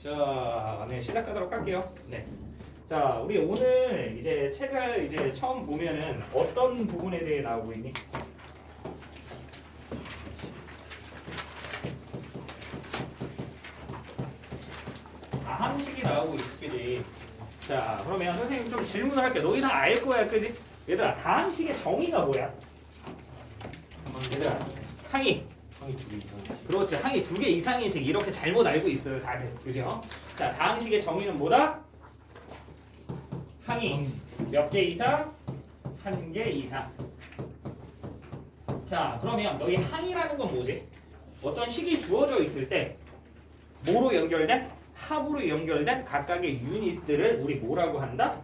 자, 네, 시작하도록 할게요. 네. 자, 우리 오늘 이제 책을 이제 처음 보면은 어떤 부분에 대해 나오고 있니? 다항식이 나오고 있지. 자, 그러면 선생님 좀 질문을 할게. 너희 다 알 거야, 그지? 얘들아, 다항식의 정의가 뭐야? 얘들아, 항이. 항이 두 개 이상. 그렇지, 항이 두 개 이상이 지금 이렇게 잘못 알고 있어요, 다들. 그죠? 자, 다항식의 정의는 뭐다? 항이 몇 개 이상? 한 개 이상. 자, 그러면 너희 항이라는 건 뭐지? 어떤 식이 주어져 있을 때 뭐로 연결된? 합으로 연결된 각각의 유닛들을 우리 뭐라고 한다?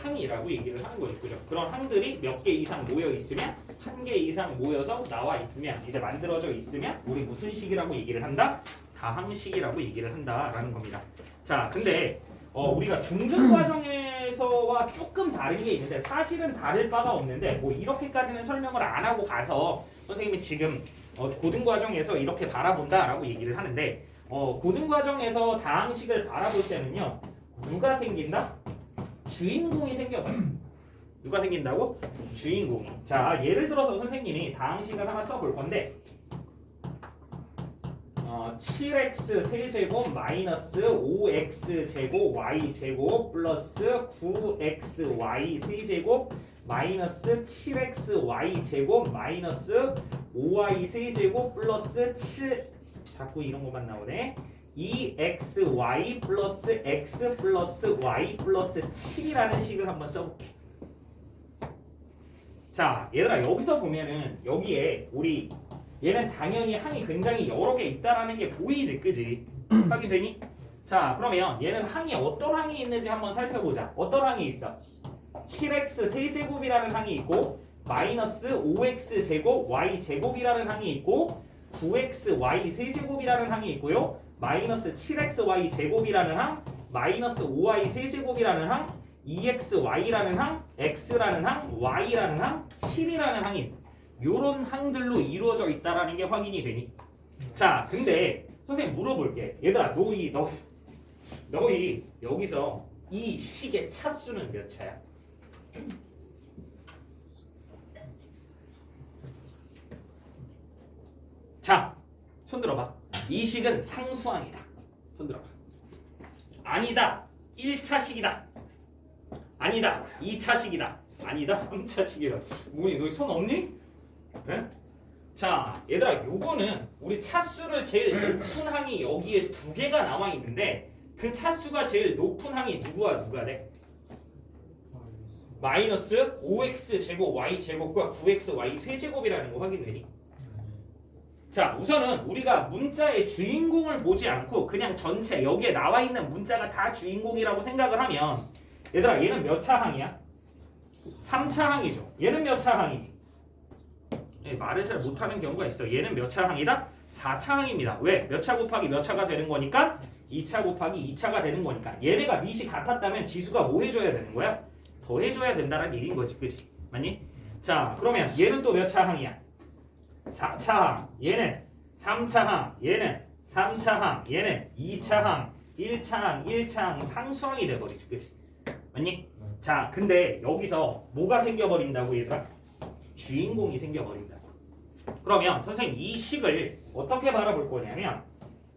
항이라고 얘기를 하는 거죠. 그죠? 그런 항들이 몇 개 이상 모여 있으면, 한 개 이상 모여서 나와 있으면, 이제 만들어져 있으면 우리 무슨 식이라고 얘기를 한다? 다항식이라고 얘기를 한다라는 겁니다. 자, 근데 우리가 중등 과정에서와 조금 다른 게 있는데 사실은 다를 바가 없는데 뭐 이렇게까지는 설명을 안 하고 가서 선생님이 지금 고등 과정에서 이렇게 바라본다라고 얘기를 하는데 고등 과정에서 다항식을 바라볼 때는요 누가 생긴다? 주인공이 생겨봐요. 누가 생긴다고? 주인공이. 자, 예를 들어서 선생님이 다항식을 하나 써볼 건데 7x 세제곱 마이너스 5x 제곱 y 제곱 플러스 9xy 세제곱 마이너스 7xy 제곱 마이너스 5y 세제곱 플러스 7 자꾸 이런 것만 나오네. 2xy 플러스 x 플러스 y 플러스 7이라는 식을 한번 써볼게. 자, 얘들아 여기서 보면은 여기에 우리 얘는 당연히 항이 굉장히 여러 개 있다라는 게 보이지, 그지? 확인되니? 자, 그러면 얘는 항이 어떤 항이 있는지 한번 살펴보자. 어떤 항이 있어? 7x 세제곱이라는 항이 있고 마이너스 5x 제곱 y 제곱이라는 항이 있고 9xy 세제곱이라는 항이 있고요. 마이너스 7xy 제곱이라는 항, 마이너스 5y 세제곱이라는 항, 2xy라는 항, x라는 항, y라는 항, 7이라는 항이 요런 항들로 이루어져 있다라는 게 확인이 되니? 자, 근데 선생님 물어볼게. 얘들아, 너희 여기서 이 식의 차수는 몇 차야? 자, 손 들어봐. 이 식은 상수항이다. 손 들어봐. 아니다. 1차식이다. 아니다. 2차식이다. 아니다. 3차식이다. 뭐니? 너희 손 없니? 네? 자, 얘들아, 요거는 우리 차수를 제일 높은 항이 여기에 두 개가 나와 있는데 그 차수가 제일 높은 항이 누구와 누가 돼? 마이너스 5x 제곱 y 제곱과 9xy 세제곱이라는 거 확인되니? 자, 우선은 우리가 문자의 주인공을 보지 않고 그냥 전체 여기에 나와 있는 문자가 다 주인공이라고 생각을 하면 얘들아, 얘는 몇 차 항이야? 3차 항이죠. 얘는 몇 차 항이니? 말을 잘 못하는 경우가 있어요. 얘는 몇 차 항이다? 4차 항입니다. 왜? 몇 차 곱하기 몇 차가 되는 거니까? 2차 곱하기 2차가 되는 거니까. 얘네가 밑이 같았다면 지수가 뭐 해줘야 되는 거야? 더 해줘야 된다는 얘기인 거지. 그치? 맞니? 자, 그러면 얘는 또 몇 차 항이야? 4차 항. 얘는 3차 항. 얘는 3차 항. 얘는 2차 항. 1차 항. 1차 항. 상수항이 돼버리지. 그치? 맞니? 자, 근데 여기서 뭐가 생겨버린다고 얘들아? 주인공이 생겨버린다. 그러면 선생님 이 식을 어떻게 바라볼 거냐면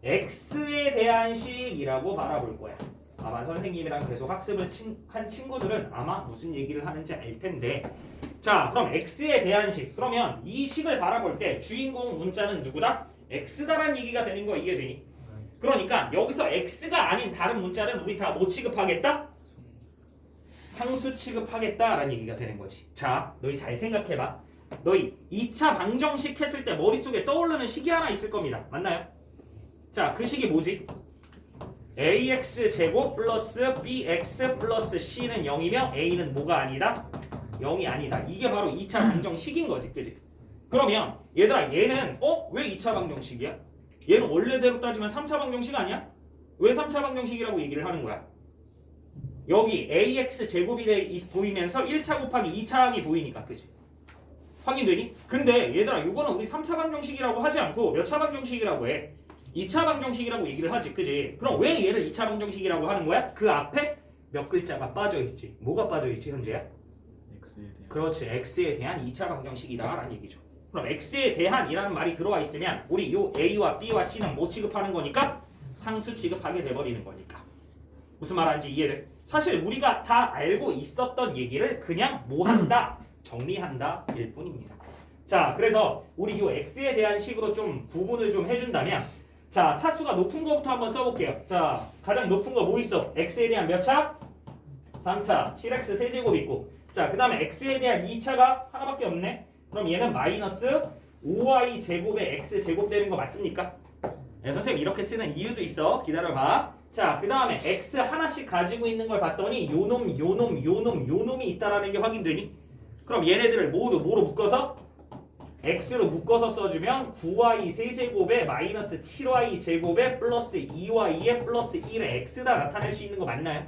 x에 대한 식이라고 바라볼 거야. 아마 선생님이랑 계속 학습을 한 친구들은 아마 무슨 얘기를 하는지 알 텐데, 자, 그럼 x에 대한 식. 그러면 이 식을 바라볼 때 주인공 문자는 누구다? x다라는 얘기가 되는 거 이해되니? 그러니까 여기서 x가 아닌 다른 문자는 우리 다 뭐 취급하겠다? 상수 취급하겠다라는 얘기가 되는 거지. 자, 너희 잘 생각해봐. 너희 2차 방정식 했을 때 머릿속에 떠오르는 식이 하나 있을 겁니다. 맞나요? 자, 그 식이 뭐지? ax 제곱 플러스 bx 플러스 c는 0이며 a는 뭐가 아니다? 0이 아니다. 이게 바로 2차 방정식인 거지. 그지? 그러면 얘들아, 얘는 왜 2차 방정식이야? 얘는 원래대로 따지면 3차 방정식 아니야? 왜 3차 방정식이라고 얘기를 하는 거야? 여기 ax 제곱이 보이면서 1차 곱하기 2차 항이 보이니까. 그지? 확인되니? 근데 얘들아, 이거는 우리 3차 방정식이라고 하지 않고 몇 차 방정식이라고 해? 2차 방정식이라고 얘기를 하지, 그지? 그럼 왜 얘를 2차 방정식이라고 하는 거야? 그 앞에 몇 글자가 빠져있지. 뭐가 빠져있지, 현재야? x에 대한 그렇지, x에 대한 2차 방정식이다라는 얘기죠. 그럼 x에 대한이라는 말이 들어와 있으면 우리 요 a와 b와 c는 뭐 취급하는 거니까? 상수 취급하게 돼버리는 거니까. 무슨 말하는지 이해돼? 사실 우리가 다 알고 있었던 얘기를 그냥 뭐 한다? 정리한다 일 뿐입니다. 자, 그래서 우리 요 x에 대한 식으로 좀 구분을 좀 해준다면, 자, 차수가 높은 거부터 한번 써볼게요. 자, 가장 높은 거 뭐 있어? x에 대한 몇 차? 3차. 7x 세제곱 있고. 자, 그 다음에 x에 대한 2차가 하나밖에 없네. 그럼 얘는 마이너스 5y 제곱에 x 제곱 되는 거 맞습니까? 네, 선생님 이렇게 쓰는 이유도 있어. 기다려봐. 자, 그 다음에 x 하나씩 가지고 있는 걸 봤더니 요놈이 있다라는 게 확인되니? 그럼 얘네들을 모두 뭐로 묶어서? x로 묶어서 써주면 9y 세제곱에 마이너스 7y 제곱에 플러스 2y에 플러스 1의 x다 나타낼 수 있는 거 맞나요?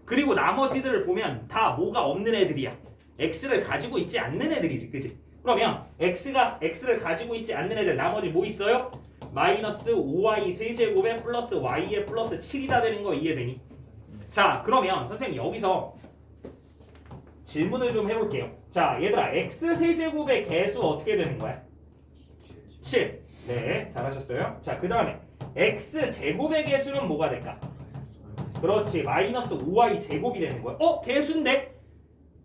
그리고 나머지들을 보면 다 뭐가 없는 애들이야. x를 가지고 있지 않는 애들이지, 그지? 그러면 x를 가지고 있지 않는 애들 나머지 뭐 있어요? 마이너스 5y 세제곱에 플러스 y에 플러스 7이다 되는 거 이해되니? 자, 그러면 선생님 여기서 질문을 좀 해볼게요. 자, 얘들아, x 세제곱의 개수 어떻게 되는 거야? 7. 네, 잘하셨어요. 자, 그 다음에 x 제곱의 개수는 뭐가 될까? 그렇지, 마이너스 5y 제곱이 되는 거야. 개수인데?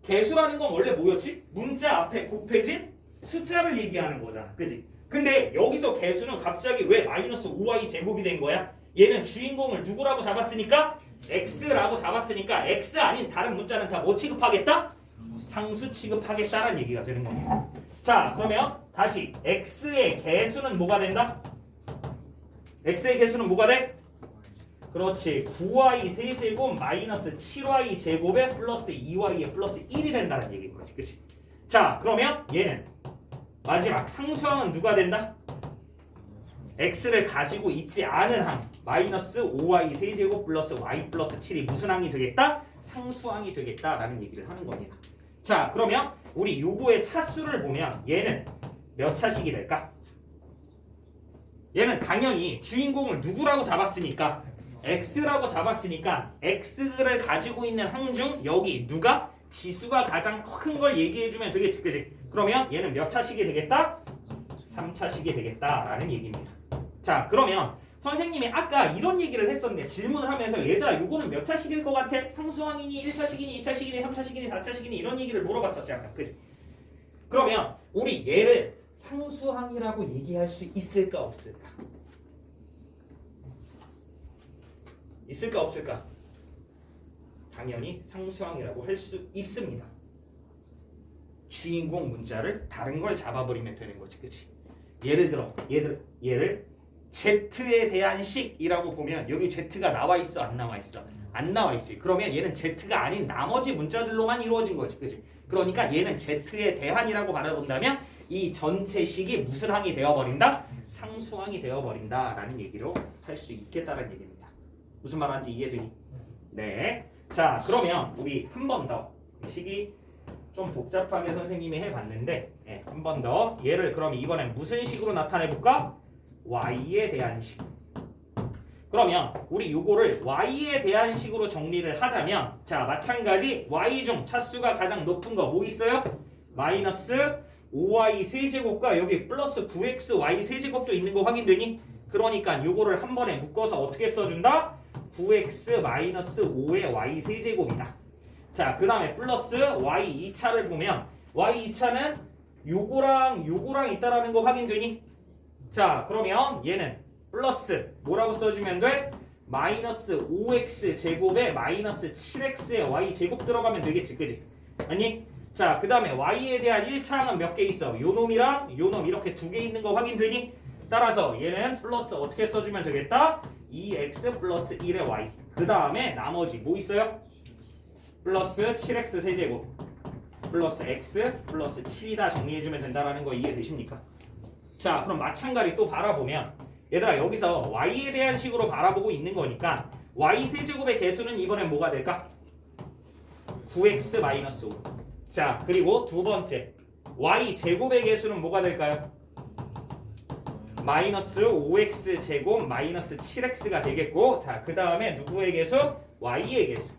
개수라는 건 원래 뭐였지? 문자 앞에 곱해진 숫자를 얘기하는 거잖아, 그지? 근데 여기서 개수는 갑자기 왜 마이너스 5y 제곱이 된 거야? 얘는 주인공을 누구라고 잡았으니까? x라고 잡았으니까 x 아닌 다른 문자는 다 뭐 취급하겠다? 상수 취급하겠다라는 얘기가 되는 겁니다. 자, 그러면 다시 x의 개수는 뭐가 된다? x의 개수는 뭐가 돼? 그렇지, 9y 세제곱 마이너스 7y 제곱에 플러스 2y에 플러스 1이 된다는 얘기인 거지, 그치? 자, 그러면 얘는 마지막 상수항은 누가 된다? x를 가지고 있지 않은 항 마이너스 5y 세제곱 플러스 y 플러스 7이 무슨 항이 되겠다? 상수항이 되겠다라는 얘기를 하는 겁니다. 자, 그러면 우리 요거의 차수를 보면 얘는 몇 차식이 될까? 얘는 당연히 주인공을 누구라고 잡았으니까 x라고 잡았으니까 x를 가지고 있는 항 중 여기 누가? 지수가 가장 큰 걸 얘기해주면 되겠지, 그치? 그러면 얘는 몇 차식이 되겠다? 3차식이 되겠다라는 얘기입니다. 자, 그러면 선생님이 아까 이런 얘기를 했었는데 질문을 하면서 얘들아 요거는 몇 차식일 것 같아? 상수항이니 1차식이니 2차식이니 3차식이니 4차식이니 이런 얘기를 물어봤었지 아까, 그치? 그러면 우리 얘를 상수항이라고 얘기할 수 있을까 없을까? 있을까 없을까? 당연히 상수항이라고 할 수 있습니다. 주인공 문자를 다른 걸 잡아버리면 되는 거지, 그치? 예를 들어 얘를 z에 대한 식이라고 보면 여기 z가 나와 있어, 안 나와 있어? 안 나와 있지. 그러면 얘는 z가 아닌 나머지 문자들로만 이루어진 거지, 그치? 그러니까 얘는 z에 대한이라고 바라본다면 이 전체 식이 무슨 항이 되어버린다? 상수항이 되어버린다라는 얘기로 할 수 있겠다는 얘기입니다. 무슨 말하는지 이해되니? 네. 자, 그러면 우리 한 번 더 식이 좀 복잡하게 선생님이 해봤는데 한 번 더 얘를 그럼 이번엔 무슨 식으로 나타내볼까? y에 대한 식. 그러면 우리 요거를 y에 대한 식으로 정리를 하자면 자, 마찬가지 y 중 차수가 가장 높은 거 뭐 있어요? 마이너스 5y 세제곱과 여기 플러스 9xy 세제곱도 있는 거 확인되니? 그러니까 요거를 한 번에 묶어서 어떻게 써준다? 9x 마이너스 5의 y 세제곱이다. 자, 그 다음에 플러스 y 2차를 보면 y 2차는 요거랑 있다라는 거 확인되니? 자, 그러면 얘는 플러스 뭐라고 써주면 돼? 마이너스 5x 제곱에 마이너스 7x의 y 제곱 들어가면 되겠지, 그지? 아니? 자, 그 다음에 y에 대한 1차항은 몇 개 있어? 요놈이랑 요놈 이렇게 두 개 있는 거 확인되니? 따라서 얘는 플러스 어떻게 써주면 되겠다? 2x 플러스 1의 y. 그 다음에 나머지 뭐 있어요? 플러스 7x 세제곱 플러스 x 플러스 7이다 정리해주면 된다는 거 이해되십니까? 자, 그럼 마찬가지 또 바라보면 얘들아 여기서 y에 대한 식으로 바라보고 있는 거니까 y 세제곱의 개수는 이번엔 뭐가 될까? 9x 마이너스 5. 자, 그리고 두 번째 y 제곱의 개수는 뭐가 될까요? 마이너스 5x 제곱 마이너스 7x가 되겠고, 자, 그 다음에 누구의 개수? y의 개수.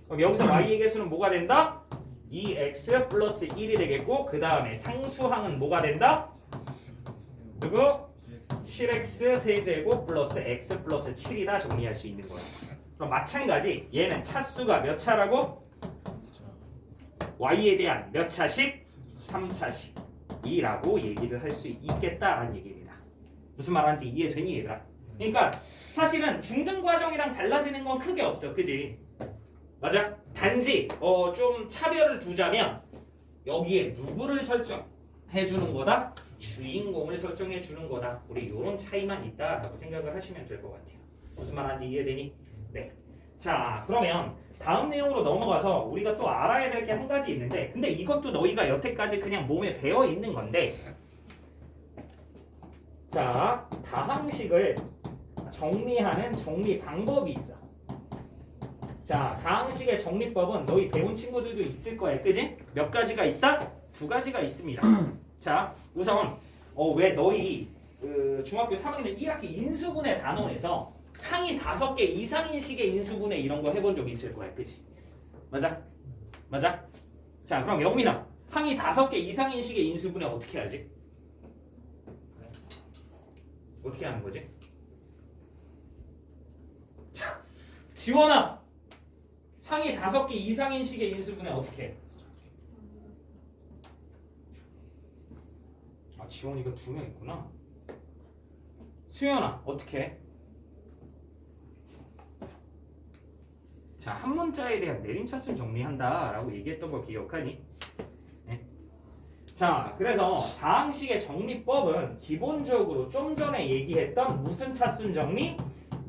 그럼 여기서 y의 개수는 뭐가 된다? 2x 플러스 1이 되겠고, 그 다음에 상수항은 뭐가 된다? 누구? 7x 세제곱 플러스 x 플러스 7이다 정리할 수 있는 거야. 그럼 마찬가지 얘는 차수가 몇 차라고? y에 대한 몇 차씩? 3차씩이라고 얘기를 할 수 있겠다라는 얘기입니다. 무슨 말하는지 이해되니 얘들아? 그러니까 사실은 중등 과정이랑 달라지는 건 크게 없어, 그지? 맞아? 단지 좀 차별을 두자면 여기에 누구를 설정해 주는 거다? 주인공을 설정해 주는 거다. 우리 이런 차이만 있다라고 생각을 하시면 될 것 같아요. 무슨 말하는지 이해되니? 네. 자, 그러면 다음 내용으로 넘어가서 우리가 또 알아야 될 게 한 가지 있는데, 근데 이것도 너희가 여태까지 그냥 몸에 배어 있는 건데, 자, 다항식을 정리하는 정리 방법이 있어. 자, 다항식의 정리법은 너희 배운 친구들도 있을 거야, 그지? 몇 가지가 있다? 두 가지가 있습니다. 자, 우선 왜 너희 중학교 3학년 1학기 인수분해 단원에서 항이 5개 이상인 식의 인수분해 이런 거 해본 적 있을 거야, 그치? 맞아? 맞아? 자, 그럼 영민아, 항이 5개 이상인 식의 인수분해 어떻게 하지? 어떻게 하는 거지? 자, 지원아, 항이 5개 이상인 식의 인수분해 어떻게 해? 아, 지원이가 2명 있구나. 수연아, 어떻게 해? 자, 한 문자에 대한 내림차순 정리한다라고 얘기했던 거 기억하니? 네. 자, 그래서 다항식의 정리법은 기본적으로 좀 전에 얘기했던 무슨 차순 정리?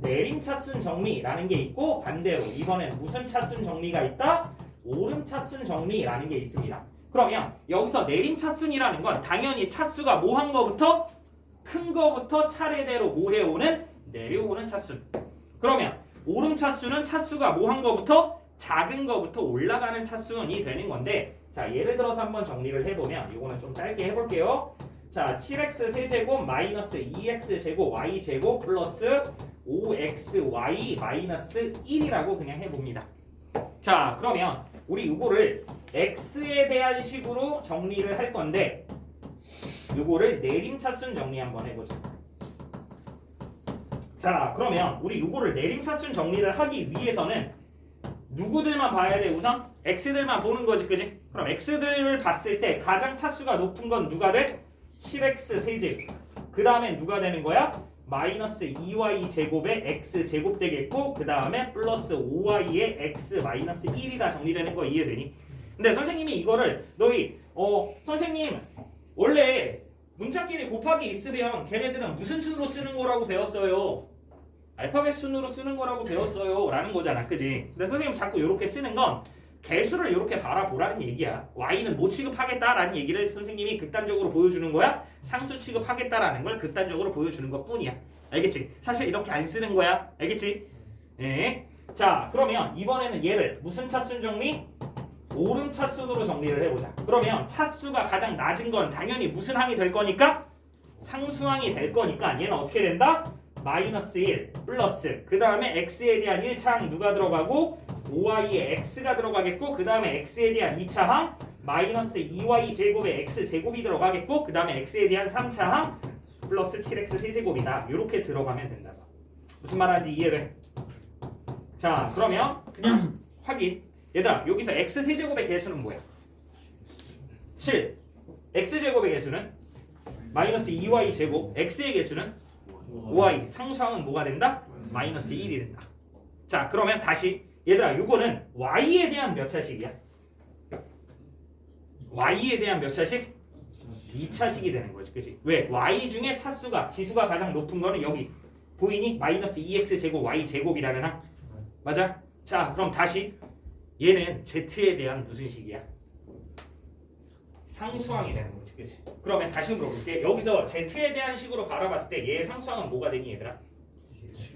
내림차순 정리라는 게 있고, 반대로 이번엔 무슨 차순 정리가 있다? 오름차순 정리라는 게 있습니다. 그러면 여기서 내림차순이라는 건 당연히 차수가 뭐 한 거부터? 큰 거부터 차례대로 뭐 해오는? 내려오는 차순. 그러면 오름차수는 차수가 뭐 한 거부터? 작은 거부터 올라가는 차순이 되는 건데, 자, 예를 들어서 한번 정리를 해보면 이거는 좀 짧게 해볼게요. 자, 7x 세제곱 마이너스 2x 제곱 y 제곱 플러스 5xy 마이너스 1이라고 그냥 해봅니다. 자, 그러면 우리 이거를 x에 대한 식으로 정리를 할 건데, 이거를 내림차순 정리 한번 해보자. 자, 그러면 우리 이거를 내림차순 정리를 하기 위해서는 누구들만 봐야 돼? 우선 x들만 보는 거지, 그지? 그럼 x들을 봤을 때 가장 차수가 높은 건 누가 돼? 7x 세제곱. 그 다음에 누가 되는 거야? 마이너스 2y 제곱에 x 제곱 되겠고, 그 다음에 플러스 5y에 x 마이너스 1이다 정리되는 거 이해되니? 근데 선생님이 이거를 너희 선생님 원래 문자끼리 곱하기 있으면 걔네들은 무슨 순으로 쓰는 거라고 배웠어요? 알파벳 순으로 쓰는 거라고 배웠어요 라는 거잖아, 그지? 근데 선생님 자꾸 이렇게 쓰는 건 개수를 이렇게 바라보라는 얘기야. y는 뭐 취급하겠다라는 얘기를 선생님이 극단적으로 보여주는 거야. 상수 취급하겠다라는 걸 극단적으로 보여주는 것 뿐이야. 알겠지? 사실 이렇게 안 쓰는 거야. 알겠지? 네. 자, 그러면 이번에는 얘를 무슨 차순 정리? 오름 차순으로 정리를 해보자. 그러면 차수가 가장 낮은 건 당연히 무슨 항이 될 거니까? 상수항이 될 거니까 얘는 어떻게 된다? 마이너스 1 플러스 그 다음에 x에 대한 1차항 누가 들어가고 5y에 x가 들어가겠고, 그 다음에 x에 대한 2차항 마이너스 2y 제곱에 x 제곱이 들어가겠고, 그 다음에 x에 대한 3차항 플러스 7x 세제곱이다. 이렇게 들어가면 된다. 무슨 말하는지 이해돼? 자, 그러면 그냥 확인. 얘들아, 여기서 x 세제곱의 개수는 뭐야? 7. x 제곱의 개수는 마이너스 2y 제곱. x의 개수는 5y. 상수항은 뭐가 된다? 마이너스 1이 된다. 자, 그러면 다시 얘들아, 요거는 y에 대한 몇 차식이야? y에 대한 몇 차식? 2차식이 되는 거지, 그치? 왜? y 중에 차수가 지수가 가장 높은 거는 여기 보이니? 마이너스 2x 제곱 y 제곱이라는 항. 맞아? 자, 그럼 다시 얘는 z에 대한 무슨 식이야? 상수항이 되는 거지, 그치? 그러면 다시 물어볼게. 여기서 z에 대한 식으로 바라봤을 때 얘의 상수항은 뭐가 되니 얘들아?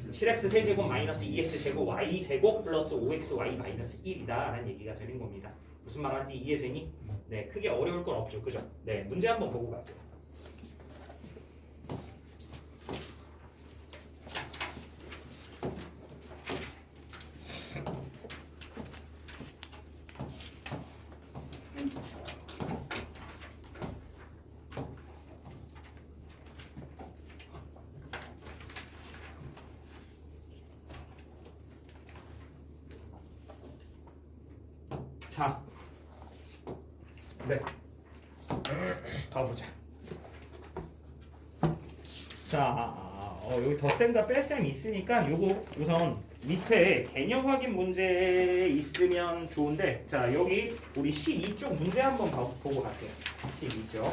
7x 세제곱 마이너스 2x 제곱 y 제곱 플러스 5xy 마이너스 1이다 라는 얘기가 되는 겁니다. 무슨 말하는지 이해되니? 네, 크게 어려울 건 없죠, 그죠? 네, 문제 한번 보고 갈게요. 자, 네. 가보자. 자, 여기 덧셈과 뺄셈 있으니까 요거 우선 밑에 개념 확인 문제 있으면 좋은데, 자 여기 우리 12쪽 문제 한번 보고 갈게요. 12쪽.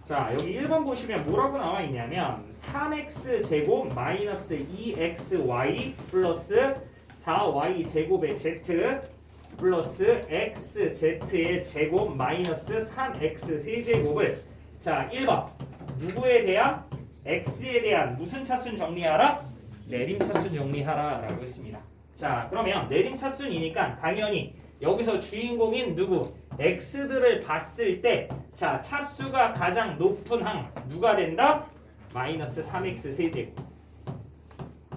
자 여기 1번 보시면 뭐라고 나와 있냐면 3x 제곱 마이너스 2xy 플러스 4y 제곱의 z 플러스 xz의 제곱 마이너스 3x 세제곱을, 자 1번 누구에 대한? x에 대한 무슨 차순 정리하라? 내림차순 정리하라 라고 했습니다. 자 그러면 내림차순이니까 당연히 여기서 주인공인 누구? x들을 봤을 때, 자 차수가 가장 높은 항 누가 된다? 마이너스 3x 세제곱.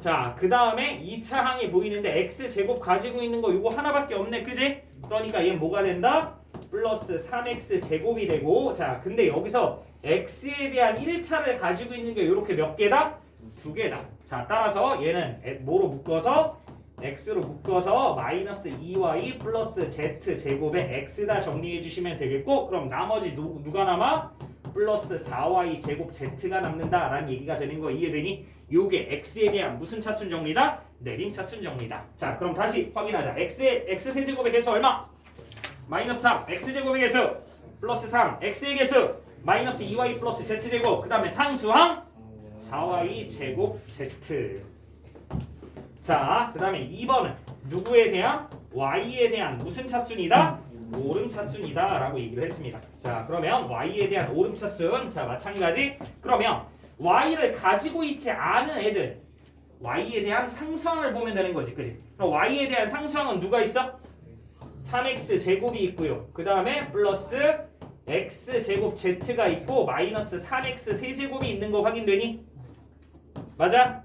자 그 다음에 2차 항이 보이는데 x제곱 가지고 있는 거 이거 하나밖에 없네, 그지? 그러니까 얘 뭐가 된다? 플러스 3x 제곱이 되고, 자 근데 여기서 x에 대한 1차를 가지고 있는 게 이렇게 몇 개다? 2개다. 자 따라서 얘는 뭐로 묶어서? x로 묶어서 마이너스 2y 플러스 z 제곱에 x다 정리해 주시면 되겠고, 그럼 나머지 누가 남아? 플러스 4y 제곱 z가 남는다 라는 얘기가 되는 거 이해되니? 요게 x에 대한 무슨 차순 정리다? 내림차순 정리다. 자 그럼 다시 확인하자. x 세제곱의 개수 얼마? 마이너스 3. x제곱의 개수 플러스 3. x의 개수 마이너스 2y 플러스 z제곱. 그 다음에 상수항 4y 제곱 z. 자 그 다음에 2번은 누구에 대한? y에 대한 무슨 차순이다? 오름차순이다 라고 얘기를 했습니다. 자 그러면 y에 대한 오름차순, 자 마찬가지. 그러면 y를 가지고 있지 않은 애들 y에 대한 상수항을 보면 되는 거지, 그지? 그럼 y에 대한 상수항은 누가 있어? 3x 제곱이 있고요. 그 다음에 플러스 x 제곱 z가 있고 마이너스 3x 세제곱이 있는 거 확인되니? 맞아?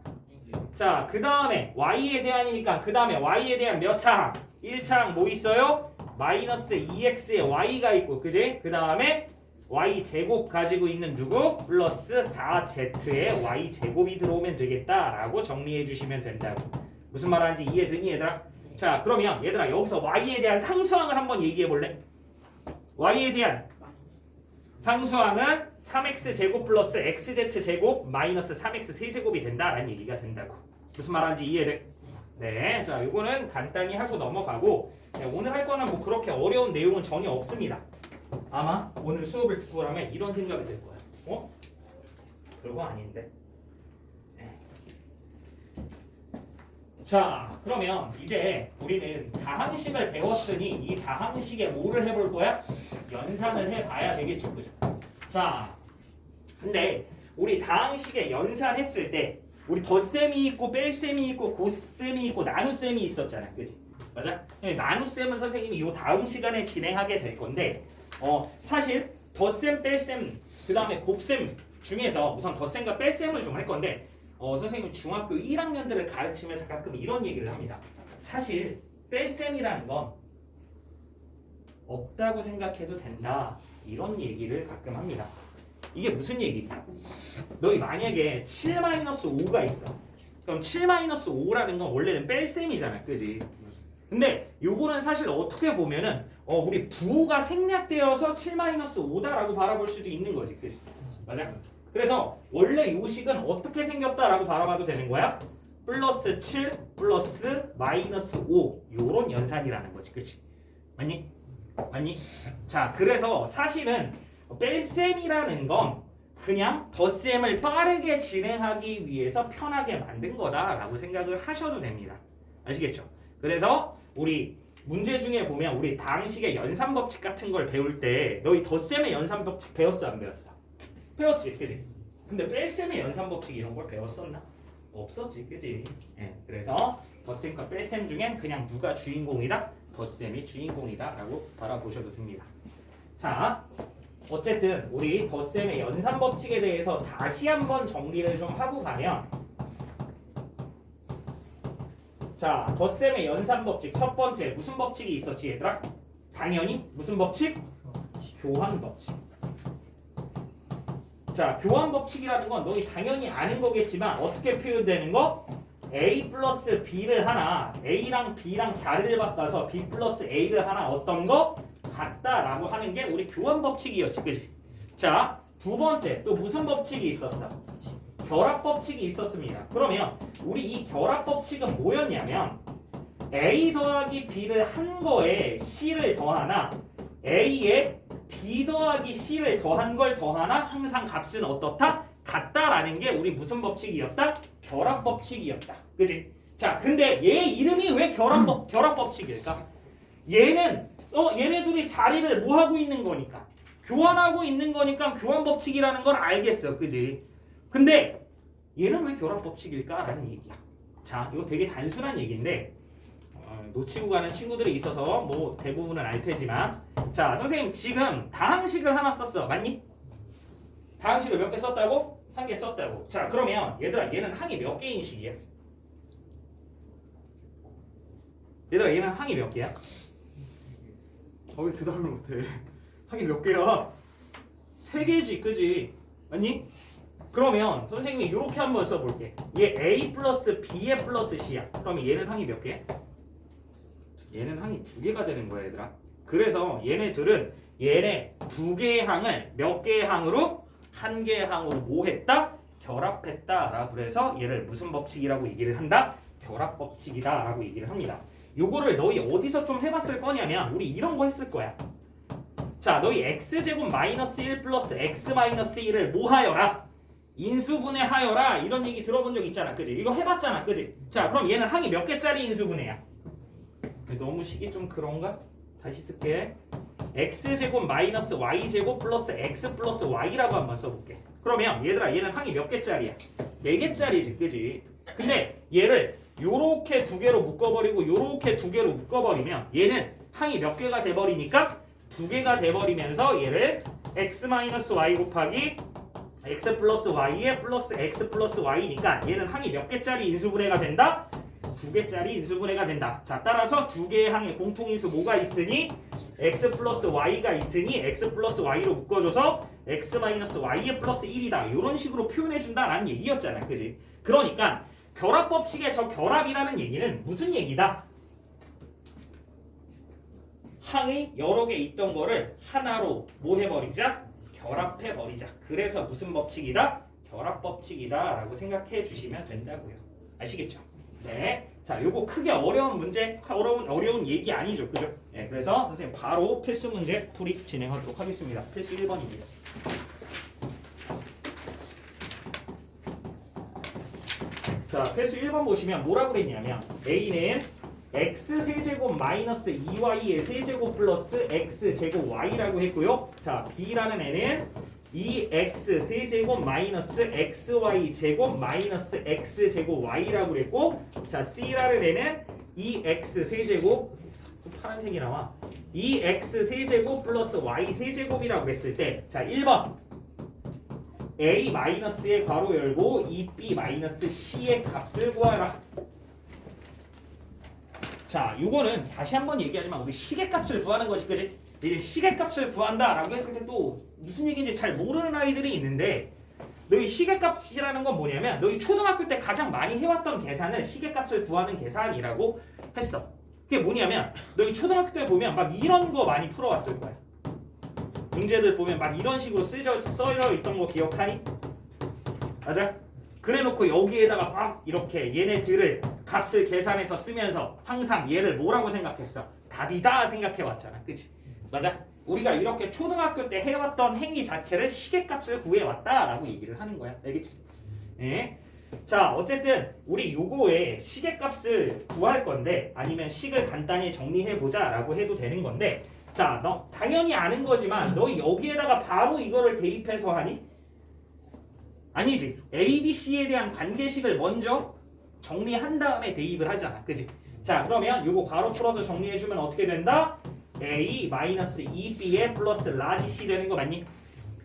자 그 다음에 y에 대한이니까 그 다음에 y에 대한 몇 차항? 1차항 뭐 있어요? 마이너스 2x에 y가 있고, 그지? 그 다음에 y 제곱 가지고 있는 누구? 플러스 4z에 y 제곱이 들어오면 되겠다라고 정리해 주시면 된다고. 무슨 말 하는지 이해되니 얘들아? 자 그러면 얘들아 여기서 y에 대한 상수항을 한번 얘기해 볼래? y에 대한 상수항은 3x 제곱 플러스 xz 제곱 마이너스 3x 세제곱이 된다라는 얘기가 된다고. 무슨 말 하는지 이해돼? 네, 자 요거는 간단히 하고 넘어가고, 네, 오늘 할 거는 뭐 그렇게 어려운 내용은 전혀 없습니다. 아마 오늘 수업을 듣고 나면 이런 생각이 들 거야. 어? 별거 아닌데. 네. 자 그러면 이제 우리는 다항식을 배웠으니 이 다항식에 뭐를 해볼 거야? 연산을 해봐야 되겠죠, 그죠? 자 근데 우리 다항식에 연산했을 때 우리 덧셈이 있고 뺄셈이 있고 곱셈이 있고 나눗셈이 있었잖아, 그지? 맞아? 나눗셈은 선생님이 이 다음 시간에 진행하게 될 건데, 사실 덧셈, 뺄셈, 그 다음에 곱셈 중에서 우선 덧셈과 뺄셈을 좀 할 건데, 선생님 중학교 1학년들을 가르치면서 가끔 이런 얘기를 합니다. 사실 뺄셈이라는 건 없다고 생각해도 된다, 이런 얘기를 가끔 합니다. 이게 무슨 얘기냐? 너희 만약에 7-5가 있어. 그럼 7-5라는 건 원래는 뺄셈이잖아, 그지? 근데 요거는 사실 어떻게 보면은 우리 부호가 생략되어서 7-5다라고 바라볼 수도 있는 거지, 그지? 맞아? 그래서 원래 요 식은 어떻게 생겼다라고 바라봐도 되는 거야? 플러스 7 플러스 마이너스 5 요런 연산이라는 거지, 그치? 맞니? 맞니? 자 그래서 사실은 뺄셈이라는 건 그냥 덧셈을 빠르게 진행하기 위해서 편하게 만든 거다라고 생각을 하셔도 됩니다. 아시겠죠? 그래서 우리 문제 중에 보면 우리 다항식의 연산법칙 같은 걸 배울 때 너희 덧셈의 연산법칙 배웠어, 안 배웠어? 배웠지, 그지? 근데 뺄셈의 연산법칙 이런 걸 배웠었나? 없었지, 그지? 예, 그래서 덧셈과 뺄셈 중엔 그냥 누가 주인공이다? 덧셈이 주인공이다 라고 바라보셔도 됩니다. 자 어쨌든 우리 덧셈의 연산법칙에 대해서 다시 한번 정리를 좀 하고 가면, 자 덧셈의 연산법칙 첫 번째 무슨 법칙이 있었지 얘들아? 당연히 무슨 법칙? 교환법칙. 자 교환법칙이라는 건 너희 당연히 아는 거겠지만 어떻게 표현되는 거? A 플러스 B를 하나 A랑 B랑 자리를 바꿔서 B 플러스 A를 하나 어떤 거 같다라고 하는 게 우리 교환 법칙이었지, 그지? 자, 두 번째 또 무슨 법칙이 있었어? 결합 법칙이 있었습니다. 그러면 우리 이 결합 법칙은 뭐였냐면 A 더하기 B를 한 거에 C를 더하나 A에 B 더하기 C를 더한 걸 더하나 항상 값은 어떻다? 같다라는 게 우리 무슨 법칙이었다? 결합 법칙이었다. 그지? 자, 근데 얘 이름이 왜 결합 법칙일까? 얘네 둘이 자리를 뭐 하고 있는 거니까? 교환하고 있는 거니까 교환 법칙이라는 걸 알겠어. 그지? 근데 얘는 왜 결합 법칙일까라는 얘기야. 자, 이거 되게 단순한 얘기인데 놓치고 가는 친구들이 있어서 뭐 대부분은 알 테지만, 자, 선생님 지금 다항식을 하나 썼어. 맞니? 다항식을 몇 개 썼다고? 한 개 썼다고. 자, 그러면 얘들아 얘는 항이 몇 개인 식이야? 얘들아 얘는 항이 몇 개야? 왜 대답을 못해? 하긴 몇 개야? 3개지, 그지? 맞니? 그러면 선생님이 이렇게 한번 써볼게. 얘 A 플러스 B의 플러스 C야. 그러면 얘는 항이 몇 개? 얘는 항이 2개가 되는 거야, 얘들아. 그래서 얘네 두 개의 항을 몇 개의 항으로? 한 개의 항으로 뭐 했다? 결합했다 라고 그래서 얘를 무슨 법칙이라고 얘기를 한다? 결합 법칙이다 라고 얘기를 합니다. 요거를 너희 어디서 좀 해봤을 거냐면 우리 이런 거 했을 거야. 자, 너희 x제곱 마이너스 1 플러스 x 마이너스 1을 뭐 하여라? 인수분해 하여라. 이런 얘기 들어본 적 있잖아, 그지? 이거 해봤잖아, 그지? 자, 그럼 얘는 항이 몇 개짜리 인수분해야? 너무 식이 좀 그런가? 다시 쓸게. x제곱 마이너스 y제곱 플러스 x 플러스 y라고 한번 써볼게. 그러면 얘들아 얘는 항이 몇 개짜리야? 4개짜리지, 그지? 근데 얘를 요렇게 2개로 묶어버리고 요렇게 2개로 묶어버리면 얘는 항이 몇 개가 돼버리니까 2개가 돼버리면서 얘를 x 마이너스 y 곱하기 x 플러스 y에 플러스 x 플러스 y니까 얘는 항이 몇 개짜리 인수분해가 된다? 2개짜리 인수분해가 된다. 자, 따라서 2개의 항에 공통인수 뭐가 있으니? x 플러스 y가 있으니 x 플러스 y로 묶어줘서 x 마이너스 y의 플러스 1이다. 이런 식으로 표현해준다라는 얘기였잖아, 그지? 그러니까 결합 법칙의 저 결합이라는 얘기는 무슨 얘기다? 항이 여러 개 있던 거를 하나로 뭐 해버리자? 결합해버리자. 그래서 무슨 법칙이다? 결합 법칙이다 라고 생각해 주시면 된다고요. 아시겠죠? 네. 자, 요거 크게 어려운 문제, 어려운 얘기 아니죠, 그죠? 네, 그래서 선생님 바로 필수 문제 풀이 진행하도록 하겠습니다. 필수 1번입니다. 자, 필수 1번 보시면 뭐라고 그랬냐면 A는 x 세제곱 마이너스 2y의 세제곱 플러스 x 제곱 y라고 했고요. 자, B라는 애는 2x 세제곱 마이너스 xy 제곱 마이너스 x 제곱 y라고 그랬고, 자, C라는 애는 2x 세제곱, 파란색이 나와, 2x 세제곱 플러스 y 세제곱이라고 그랬을 때, 자, 1번 a 마이너스의 괄호 열고 2b 마이너스 c의 값을 구하라. 자, 요거는 다시 한번 얘기하지만 우리 시계값을 구하는 거지, 그지? 이제 시계값을 구한다라고 했을 때 또 무슨 얘기인지 잘 모르는 아이들이 있는데, 너희 시계값이라는 건 뭐냐면 너희 초등학교 때 가장 많이 해왔던 계산은 시계값을 구하는 계산이라고 했어. 그게 뭐냐면 너희 초등학교 때 보면 막 이런 거 많이 풀어왔을 거야. 문제들 보면 막 이런 식으로 써져 있던 거 기억하니? 맞아? 그래놓고 여기에다가 막 이렇게 얘네들을 값을 계산해서 쓰면서 항상 얘를 뭐라고 생각했어? 답이다 생각해왔잖아, 그치? 맞아? 우리가 이렇게 초등학교 때 해왔던 행위 자체를 시계값을 구해왔다라고 얘기를 하는 거야, 알겠지? 네. 자, 어쨌든 우리 요거에 시계값을 구할 건데, 아니면 식을 간단히 정리해보자라고 해도 되는 건데, 자, 너 당연히 아는 거지만 너희 여기에다가 바로 이거를 대입해서 하니? 아니지. A, B, C에 대한 관계식을 먼저 정리한 다음에 대입을 하잖아, 그지? 자, 그러면 요거 바로 풀어서 정리해주면 어떻게 된다? A 마이너스 2B에 플러스 라지 C 되는 거 맞니?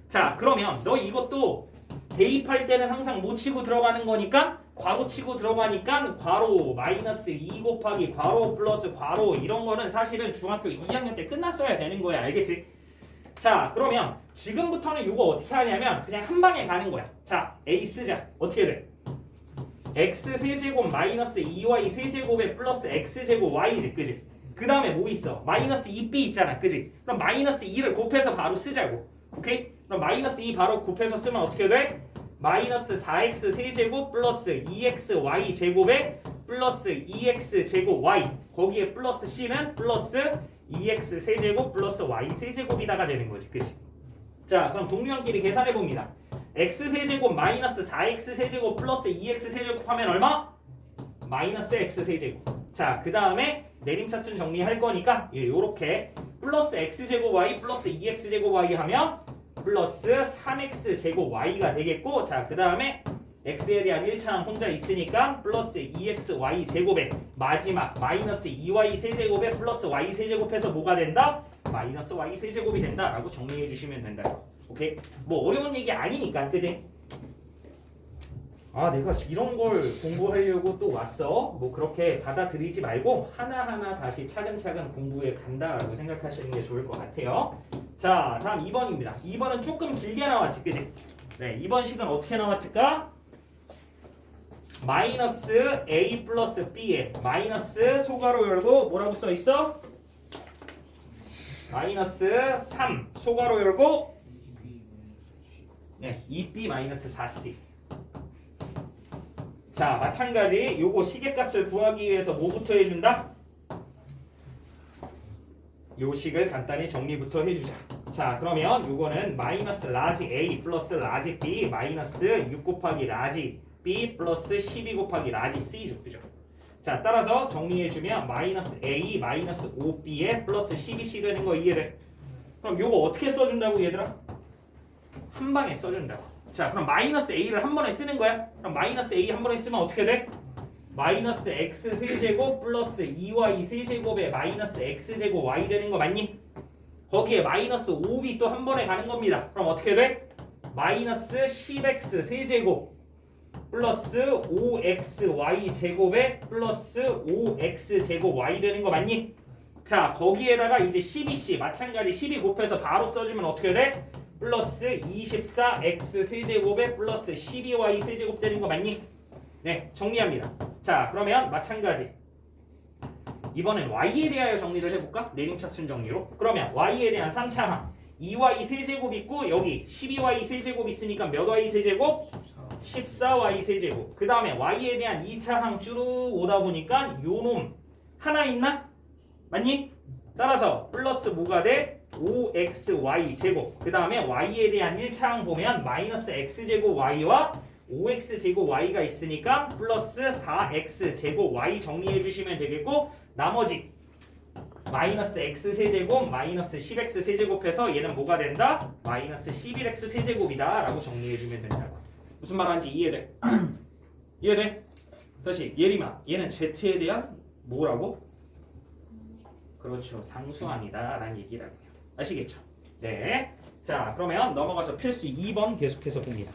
자, 그러면 너 이것도 대입할 때는 항상 뭐 치고 들어가는 거니까 괄호 치고 들어가니까 괄호 마이너스 2 곱하기 괄호 플러스 괄호 이런 거는 사실은 중학교 2학년 때 끝났어야 되는 거야, 알겠지? 자, 그러면 지금부터는 이거 어떻게 하냐면 그냥 한 방에 가는 거야. 자, A 쓰자. 어떻게 돼? x 세제곱 마이너스 2y 세제곱에 플러스 x 제곱 y지, 그지? 그 다음에 뭐 있어? 마이너스 2b 있잖아, 그지? 그럼 마이너스 2를 곱해서 바로 쓰자고. 오케이? 그럼 마이너스 2 바로 곱해서 쓰면 어떻게 돼? 마이너스 4x 세제곱 플러스 2xy 제곱에 플러스 2x 제곱 y, 거기에 플러스 c는 플러스 2x 세제곱 플러스 y 세제곱이다가 되는 거지, 그지? 자, 그럼 동류형끼리 계산해 봅니다. x 세제곱 마이너스 4x 세제곱 플러스 2x 세제곱 하면 얼마? 마이너스 x 세제곱. 자, 그 다음에 내림차순 정리할 거니까 요렇게 플러스 x 제곱 y 플러스 2x 제곱 y 하면 플러스 3x 제곱 y가 되겠고, 자, 그 다음에 x에 대한 1차항 혼자 있으니까 플러스 2xy 제곱에 마지막 마이너스 2y 세제곱에 플러스 y 세제곱해서 뭐가 된다? 마이너스 y 세제곱이 된다 라고 정리해 주시면 된다. 오케이? 뭐 어려운 얘기 아니니까, 그지? 아, 내가 이런 걸 공부하려고 또 왔어? 뭐 그렇게 받아들이지 말고 하나하나 다시 차근차근 공부해 간다라고 생각하시는 게 좋을 것 같아요. 자, 다음 2번입니다. 2번은 조금 길게 나왔지, 그지? 네, 이번 식은 어떻게 나왔을까? 마이너스 a 플러스 b에 마이너스 소괄호 열고 뭐라고 써 있어? 마이너스 3 소괄호 열고 네, 2b 마이너스 4c. 자, 마찬가지 요거 시계값을 구하기 위해서 뭐부터 해준다? 요 식을 간단히 정리부터 해주자. 자, 그러면 요거는 마이너스 라지 a 플러스 라지 b 마이너스 6 곱하기 라지 b 플러스 12 곱하기 라지 c죠, 그죠? 자, 따라서 정리해주면 마이너스 a 마이너스 5b에 플러스 12c 되는 거 이해돼? 그럼 요거 어떻게 써준다고 얘들아? 한 방에 써준다고. 자, 그럼 마이너스 a를 한 번에 쓰는 거야? 그럼 마이너스 a 한 번에 쓰면 어떻게 돼? 마이너스 x 세제곱 플러스 2y 세제곱에 마이너스 x 제곱 y 되는 거 맞니? 거기에 마이너스 5b 또 한 번에 가는 겁니다. 그럼 어떻게 돼? 마이너스 10x 세제곱 플러스 5xy 제곱에 플러스 5x 제곱 y 되는 거 맞니? 자, 거기에다가 이제 12c 마찬가지 12 곱해서 바로 써주면 어떻게 돼? 플러스 24x 세제곱에 플러스 12y 세제곱 되는 거 맞니? 네, 정리합니다. 자, 그러면 마찬가지 이번엔 y에 대하여 정리를 해볼까? 내림차순 정리로. 그러면 y에 대한 3차항 2y 세제곱 있고 여기 12y 세제곱 있으니까 몇 y 세제곱? 14y 세제곱. 그 다음에 y에 대한 2차항 쭉 오다 보니까 요놈 하나 있나? 맞니? 따라서 플러스 뭐가 돼? 5xy 제곱. 그 다음에 y에 대한 1차항 보면 마이너스 x제곱 y와 5x제곱 y가 있으니까 플러스 4x 제곱 y 정리해 주시면 되겠고, 나머지 마이너스 x 세제곱 마이너스 10x 세제곱해서 얘는 뭐가 된다? 마이너스 11x 세제곱이다 라고 정리해 주면 된다고. 무슨 말 하는지 이해돼? 이해돼? 다시 예림아, 얘는 z에 대한 뭐라고? 그렇죠, 상수항이다 라는 얘기라고요. 아시겠죠? 네. 자, 그러면 넘어가서 필수 2번 계속해서 봅니다.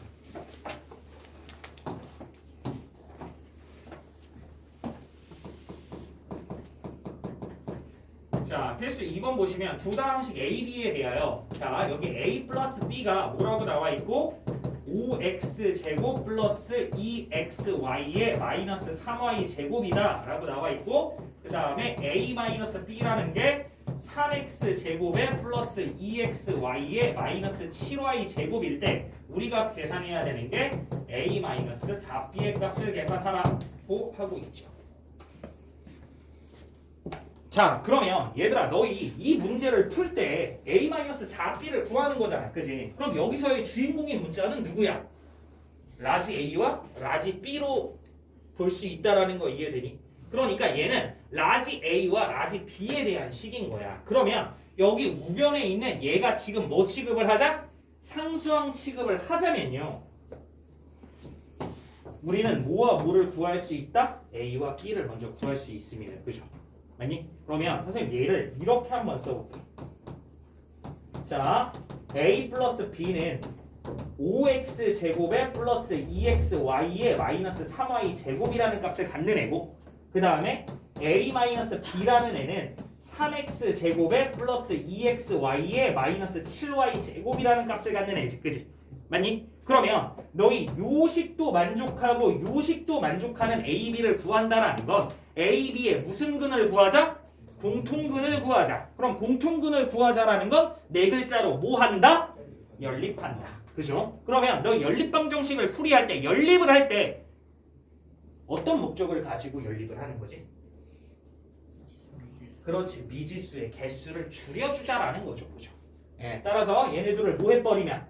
자, 필수 2번 보시면 두 다항식 A, B에 대하여 자, 여기 A 플러스 B가 뭐라고 나와 있고 5x 제곱 플러스 2xy의 마이너스 3y 제곱이다 라고 나와 있고, 그 다음에 a 마이너스 b라는 게 3x 제곱에 플러스 2xy의 마이너스 7y 제곱일 때 우리가 계산해야 되는 게 a 마이너스 4b의 값을 계산하라고 하고 있죠. 자, 그러면 얘들아, 너희 이 문제를 풀 때 a-4b를 구하는 거잖아, 그지? 그럼 여기서의 주인공인 문자는 누구야? 라지 a와 라지 b로 볼 수 있다라는 거 이해되니? 그러니까 얘는 라지 a와 라지 b에 대한 식인 거야. 그러면 여기 우변에 있는 얘가 지금 뭐 취급을 하자? 상수항 취급을 하자면요, 우리는 뭐와 뭐를 구할 수 있다? a와 b를 먼저 구할 수 있습니다. 그죠? 맞니? 그러면 선생님 얘를 이렇게 한번 써볼게요. 자, a 플러스 b는 5x 제곱에 플러스 2xy의 마이너스 3y 제곱이라는 값을 갖는 애고, 그 다음에 a 마이너스 b라는 애는 3x 제곱에 플러스 2xy의 마이너스 7y 제곱이라는 값을 갖는 애지, 그지? 맞니? 그러면 너희 요식도 만족하고 요식도 만족하는 A, B를 구한다라는 건 A, B의 무슨 근을 구하자? 공통근을 구하자. 그럼 공통근을 구하자라는 건 네 글자로 뭐 한다? 연립한다. 그죠? 그러면 너 연립방정식을 풀이할 때 연립을 할 때 어떤 목적을 가지고 연립을 하는 거지? 그렇지. 미지수의 개수를 줄여주자라는 거죠. 그죠? 예, 따라서 얘네들을 뭐 해버리면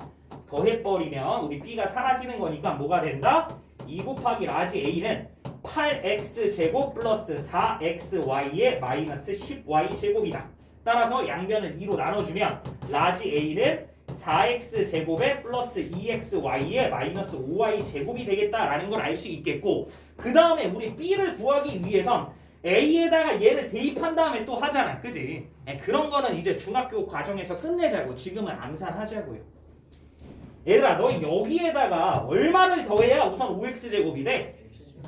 더해버리면 우리 B가 사라지는 거니까 뭐가 된다? 2 곱하기 라지 A는 8x제곱 플러스 4xy의 마이너스 10y제곱이다. 따라서 양변을 2로 나눠주면 라지 A는 4x제곱에 플러스 2xy의 마이너스 5y제곱이 되겠다라는 걸 알 수 있겠고, 그 다음에 우리 B를 구하기 위해선 A에다가 얘를 대입한 다음에 또 하잖아. 그지? 그런 거는 이제 중학교 과정에서 끝내자고. 지금은 암산하자고요. 얘들아, 너 여기에다가 얼마를 더해야 우선 5x제곱이 돼?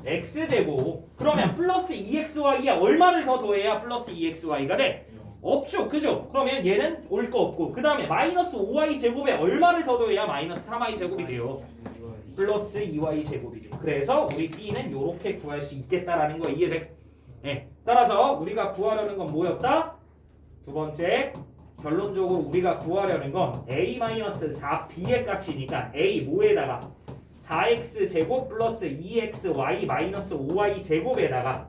x제곱. 그러면 플러스 2xy야. 얼마를 더 더해야 플러스 2xy가 돼? 없죠. 그죠? 그러면 얘는 올 거 없고, 그 다음에 마이너스 5y제곱에 얼마를 더 더해야 마이너스 3y제곱이 돼요? 플러스 2y제곱이죠. 그래서 우리 B는 요렇게 구할 수 있겠다라는 거 이해돼? 네. 따라서 우리가 구하려는 건 뭐였다? 두 번째, 결론적으로 우리가 구하려는 건 A-4B의 값이니까 A 뭐에다가 4x제곱 플러스 2xy 마이너스 5y제곱에다가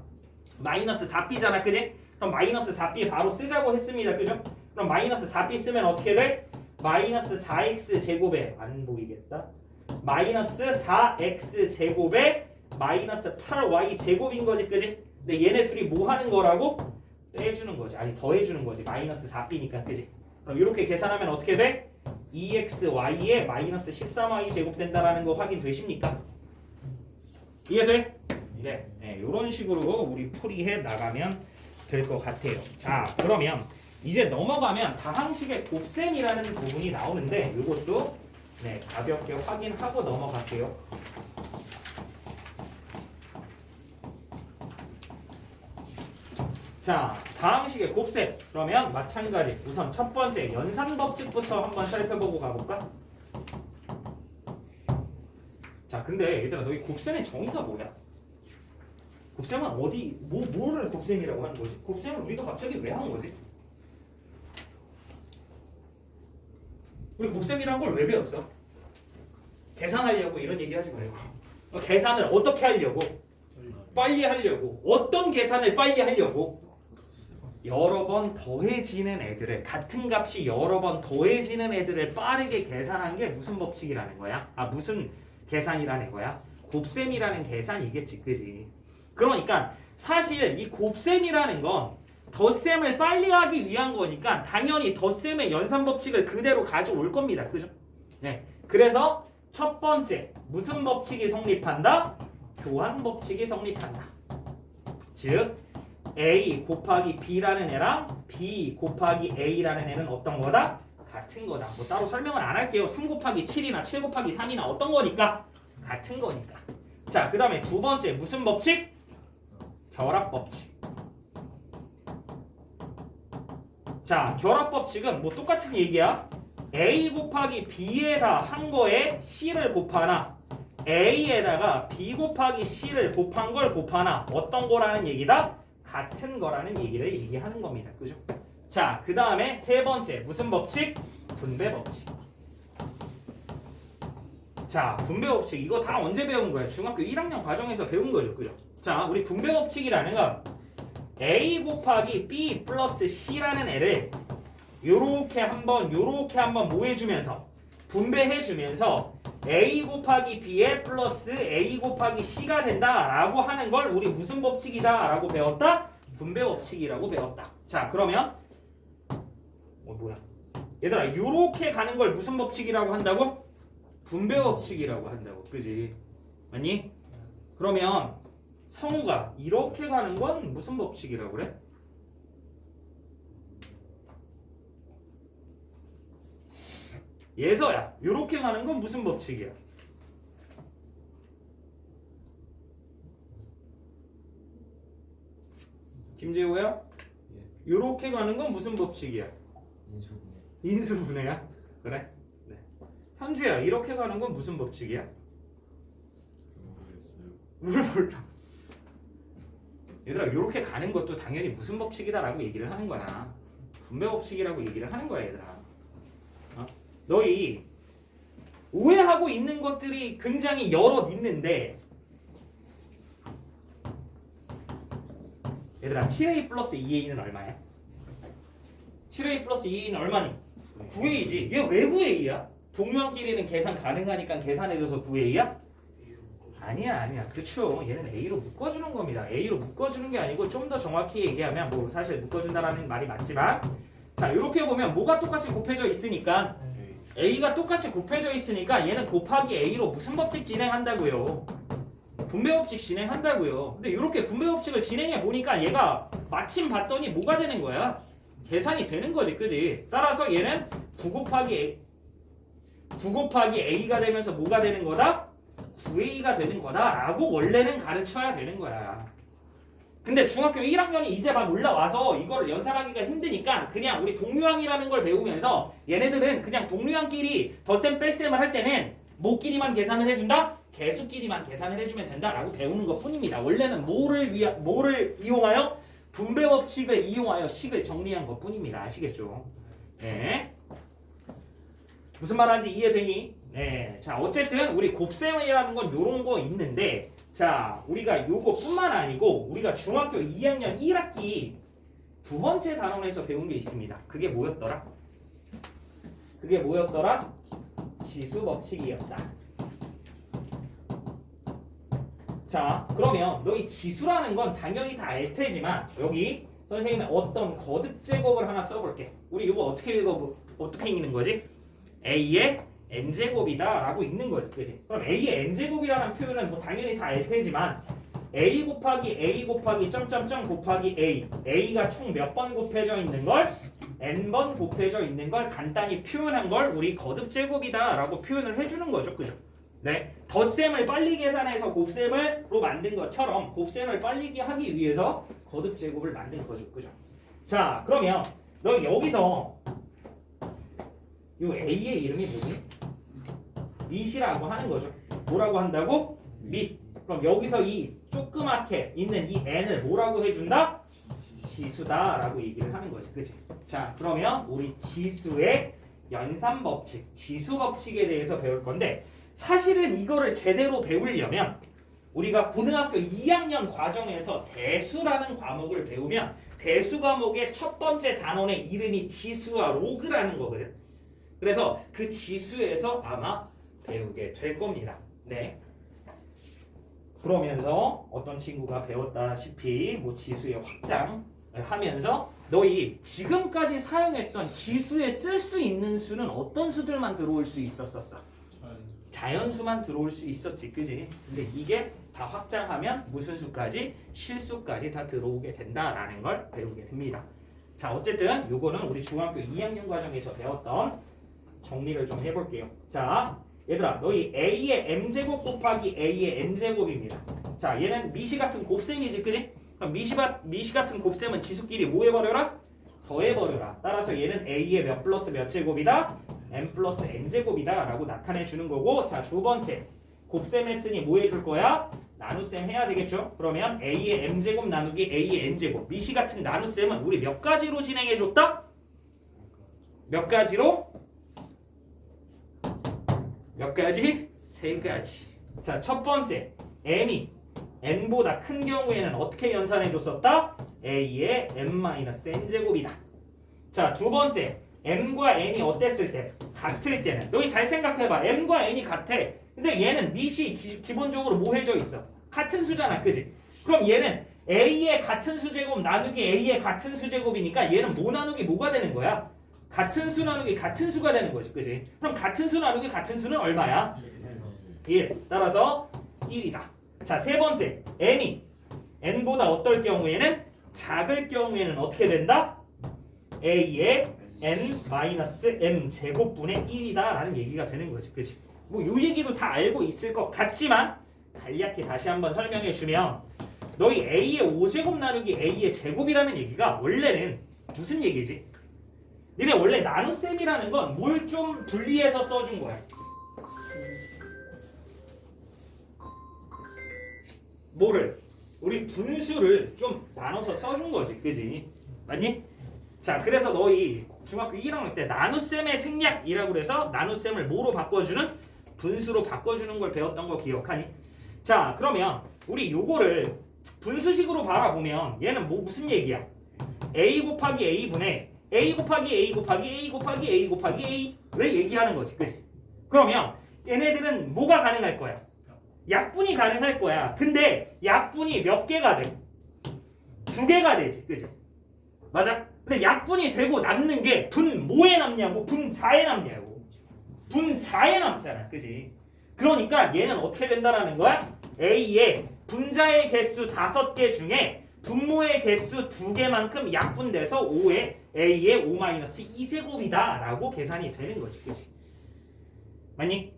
마이너스 4b잖아. 그지? 그럼 마이너스 4b 바로 쓰자고 했습니다. 그죠? 그럼 마이너스 4b 쓰면 어떻게 돼? 마이너스 4x제곱에 안 보이겠다. 마이너스 4x제곱에 마이너스 8y제곱인 거지. 그지? 근데 얘네 둘이 뭐 하는 거라고? 빼주는 거지. 아니 더해주는 거지. 마이너스 4b니까. 그지? 그럼 이렇게 계산하면 어떻게 돼? 2xy에 마이너스 13y 제곱 된다라는 거 확인되십니까? 이해돼? 네. 이런 식으로 우리 풀이해 나가면 될 것 같아요. 자, 그러면 이제 넘어가면 다항식의 곱셈이라는 부분이 나오는데 이것도 가볍게 확인하고 넘어갈게요. 자, 다항식의 곱셈. 그러면 마찬가지. 우선 첫 번째 연산법칙부터 한번 살펴보고 가볼까? 자, 근데 얘들아, 너희 곱셈의 정의가 뭐야? 곱셈은 어디, 뭐를 곱셈이라고 하는 거지? 곱셈은 우리가 갑자기 왜 한 거지? 우리 곱셈이란 걸 왜 배웠어? 계산하려고 이런 얘기 하지 말고. 계산을 어떻게 하려고? 빨리 하려고. 어떤 계산을 빨리 하려고? 여러 번 더해지는 애들을, 같은 값이 여러 번 더해지는 애들을 빠르게 계산한 게 무슨 법칙이라는 거야? 무슨 계산이라는 거야? 곱셈이라는 계산이겠지. 그지? 그러니까 사실 이 곱셈이라는 건 덧셈을 빨리 하기 위한 거니까 당연히 덧셈의 연산법칙을 그대로 가져올 겁니다. 그죠? 네. 그래서 첫 번째 무슨 법칙이 성립한다? 교환법칙이 성립한다. 즉 A 곱하기 B라는 애랑 B 곱하기 A라는 애는 어떤 거다? 같은 거다. 뭐 따로 설명을 안 할게요. 3 곱하기 7이나 7 곱하기 3이나 어떤 거니까? 같은 거니까. 자, 그 다음에 두 번째 무슨 법칙? 결합법칙. 자, 결합법칙은 뭐 똑같은 얘기야. A 곱하기 B에다 한 거에 C를 곱하나 A에다가 B 곱하기 C를 곱한 걸 곱하나 어떤 거라는 얘기다? 같은 거라는 얘기를 얘기하는 겁니다. 그죠? 자, 그 다음에 세 번째 무슨 법칙? 분배법칙. 자, 분배법칙 이거 다 언제 배운 거야? 중학교 1학년 과정에서 배운 거죠. 그죠? 자, 우리 분배법칙이라는 건 A 곱하기 B 플러스 C라는 애를 요렇게 한번 뭐 해주면서 분배해주면서 A 곱하기 B에 플러스 A 곱하기 C가 된다라고 하는 걸 우리 무슨 법칙이다 라고 배웠다? 분배법칙이라고 배웠다. 자, 그러면 뭐야? 얘들아, 요렇게 가는 걸 무슨 법칙이라고 한다고? 분배법칙이라고 한다고. 그지? 맞니? 그러면 성우가 이렇게 가는 건 무슨 법칙이라고 그래? 예서야, 요렇게 가는 건 무슨 법칙이야? 김재호야? 요렇게 가는 건 무슨 법칙이야? 인수분해야? 그래? 네. 현지야 이렇게 가는 건 무슨 법칙이야? 모르겠어요. 뭘 몰라. 얘들아 이렇게 가는 것도 당연히 무슨 법칙이다라고 얘기를 하는 거야. 분배 법칙이라고 얘기를 하는 거야 얘들아. 너희 오해하고 있는 것들이 굉장히 여럿 있는데 얘들아 7a 플러스 2a는 얼마야? 7a 플러스 2a는 얼마니? 9a지. 얘 왜 9a야? 동류한끼리는 계산 가능하니까 계산해줘서 9a야? 아니야. 그쵸. 얘는 a로 묶어주는 겁니다. a로 묶어주는 게 아니고 좀 더 정확히 얘기하면 뭐 사실 묶어준다라는 말이 맞지만 자 이렇게 보면 뭐가 똑같이 곱해져 있으니까 a가 똑같이 곱해져 있으니까 얘는 곱하기 a로 무슨 법칙 진행한다고요? 분배 법칙 진행한다고요. 근데 이렇게 분배 법칙을 진행해 보니까 얘가 마침 봤더니 뭐가 되는 거야? 계산이 되는 거지, 그지? 따라서 얘는 9 곱하기 a가 되면서 뭐가 되는 거다? 9a가 되는 거다라고 원래는 가르쳐야 되는 거야. 근데 중학교 1학년이 이제 막 올라와서 이거를 연산하기가 힘드니까 그냥 우리 동류항이라는 걸 배우면서 얘네들은 그냥 동류항끼리 덧셈 뺄셈을 할 때는 뭐끼리만 계산을 해준다? 개수끼리만 계산을 해주면 된다라고 배우는 것 뿐입니다. 원래는 뭐를 이용하여? 분배 법칙을 이용하여 식을 정리한 것 뿐입니다. 아시겠죠? 네. 무슨 말하는지 이해되니? 네. 자, 어쨌든 우리 곱셈이라는 건 요런 거 있는데 자, 우리가 요거뿐만 아니고 우리가 중학교 2학년 1학기 두 번째 단원에서 배운 게 있습니다. 그게 뭐였더라? 지수 법칙이었다. 자, 그러면 너희 지수라는 건 당연히 다 알 테지만 여기 선생님은 어떤 거듭 제곱을 하나 써볼게. 우리 이거 어떻게 읽는 거지? a의 n제곱이다라고 읽는 거지, 그지? 그럼 a의 n제곱이라는 표현은 뭐 당연히 다 알 테지만 a 곱하기 점점점 곱하기 a가 총 몇 번 곱해져 있는 걸 n번 곱해져 있는 걸 간단히 표현한 걸 우리 거듭 제곱이다라고 표현을 해주는 거죠, 그죠? 네, 덧셈을 빨리 계산해서 곱셈으로 만든 것처럼 곱셈을 빨리 하기 위해서 거듭 제곱을 만든 거죠, 그죠? 자, 그러면 너 여기서 이 a의 이름이 뭐지? 밑이라고 하는 거죠. 뭐라고 한다고? 밑. 그럼 여기서 이 조그맣게 있는 이 n을 뭐라고 해준다? 지수다라고 얘기를 하는 거지, 그치? 자, 그러면 우리 지수의 연산 법칙, 지수 법칙에 대해서 배울 건데 사실은 이거를 제대로 배우려면 우리가 고등학교 2학년 과정에서 대수라는 과목을 배우면 대수 과목의 첫 번째 단원의 이름이 지수와 로그라는 거거든. 그래서 그 지수에서 아마 배우게 될 겁니다. 네. 그러면서 어떤 친구가 배웠다시피 뭐 지수의 확장을 하면서 너희 지금까지 사용했던 지수에 쓸 수 있는 수는 어떤 수들만 들어올 수 있었었어? 자연수만 들어올 수 있었지, 그지? 근데 이게 다 확장하면 무슨 수까지? 실수까지 다 들어오게 된다라는 걸 배우게 됩니다. 자, 어쨌든 요거는 우리 중학교 2학년 과정에서 배웠던 정리를 좀 해볼게요. 자, 얘들아, 너희 a의 m제곱 곱하기 a의 n제곱입니다. 자, 얘는 미시 같은 곱셈이지, 그지? 그럼 미시 같은 곱셈은 지수끼리 뭐 해버려라? 더해버려라. 따라서 얘는 a의 몇 플러스 몇 제곱이다? n 플러스 n제곱이다 라고 나타내 주는 거고, 자, 두 번째 곱셈 했으니 뭐 해줄 거야? 나눗셈 해야 되겠죠? 그러면 a의 m제곱 나누기 a의 n제곱, 미시 같은 나눗셈은 우리 몇 가지로 진행해 줬다? 몇 가지로? 몇 가지? 세 가지. 자, 첫 번째 m이 n보다 큰 경우에는 어떻게 연산해 줬었다? a의 n-n제곱이다. 자, 두 번째 m과 n이 어땠을 때? 같을 때는 너희 잘 생각해봐. m과 n이 같아. 근데 얘는 밑이 기본적으로 뭐 해져 있어? 같은 수잖아, 그지? 그럼 얘는 a의 같은 수제곱 나누기 a의 같은 수제곱이니까 얘는 뭐 나누기 뭐가 되는 거야? 같은 수 나누기 같은 수가 되는 거지, 그지? 그럼 같은 수 나누기 같은 수는 얼마야? 1. 따라서 1이다. 자, 세 번째 m이 n보다 어떨 경우에는? 작을 경우에는 어떻게 된다? a의 n-m 제곱분의 1이다 라는 얘기가 되는 거지, 그치? 뭐 요 얘기도 다 알고 있을 것 같지만 간략히 다시 한번 설명해 주면 너희 a의 5제곱 나누기 a의 제곱이라는 얘기가 원래는 무슨 얘기지? 니네 원래 나눗셈이라는 건 뭘 좀 분리해서 써준 거야. 뭐를? 우리 분수를 좀 나눠서 써준 거지, 그지? 맞니? 자, 그래서 너희 중학교 1학년 때 나눗셈의 생략이라고 그래서 나눗셈을 뭐로 바꿔주는? 분수로 바꿔주는 걸 배웠던 거 기억하니? 자, 그러면 우리 요거를 분수식으로 바라보면 얘는 뭐 무슨 얘기야? a 곱하기 a분의 a 곱하기 a 곱하기 a 곱하기 a 곱하기 a를 얘기하는 거지, 그지? 그러면 얘네들은 뭐가 가능할 거야? 약분이 가능할 거야. 근데 약분이 몇 개가 돼? 2개가 되지, 그지? 맞아? 근데 약분이 되고 남는 게 분모에 남냐고 분자에 남냐고. 분자에 남잖아, 그지? 그러니까 얘는 어떻게 된다라는 거야? A의 분자의 개수 5개 중에 분모의 개수 2개만큼 약분돼서 5의 A의 5-2제곱이다 라고 계산이 되는 거지, 그지? 맞니?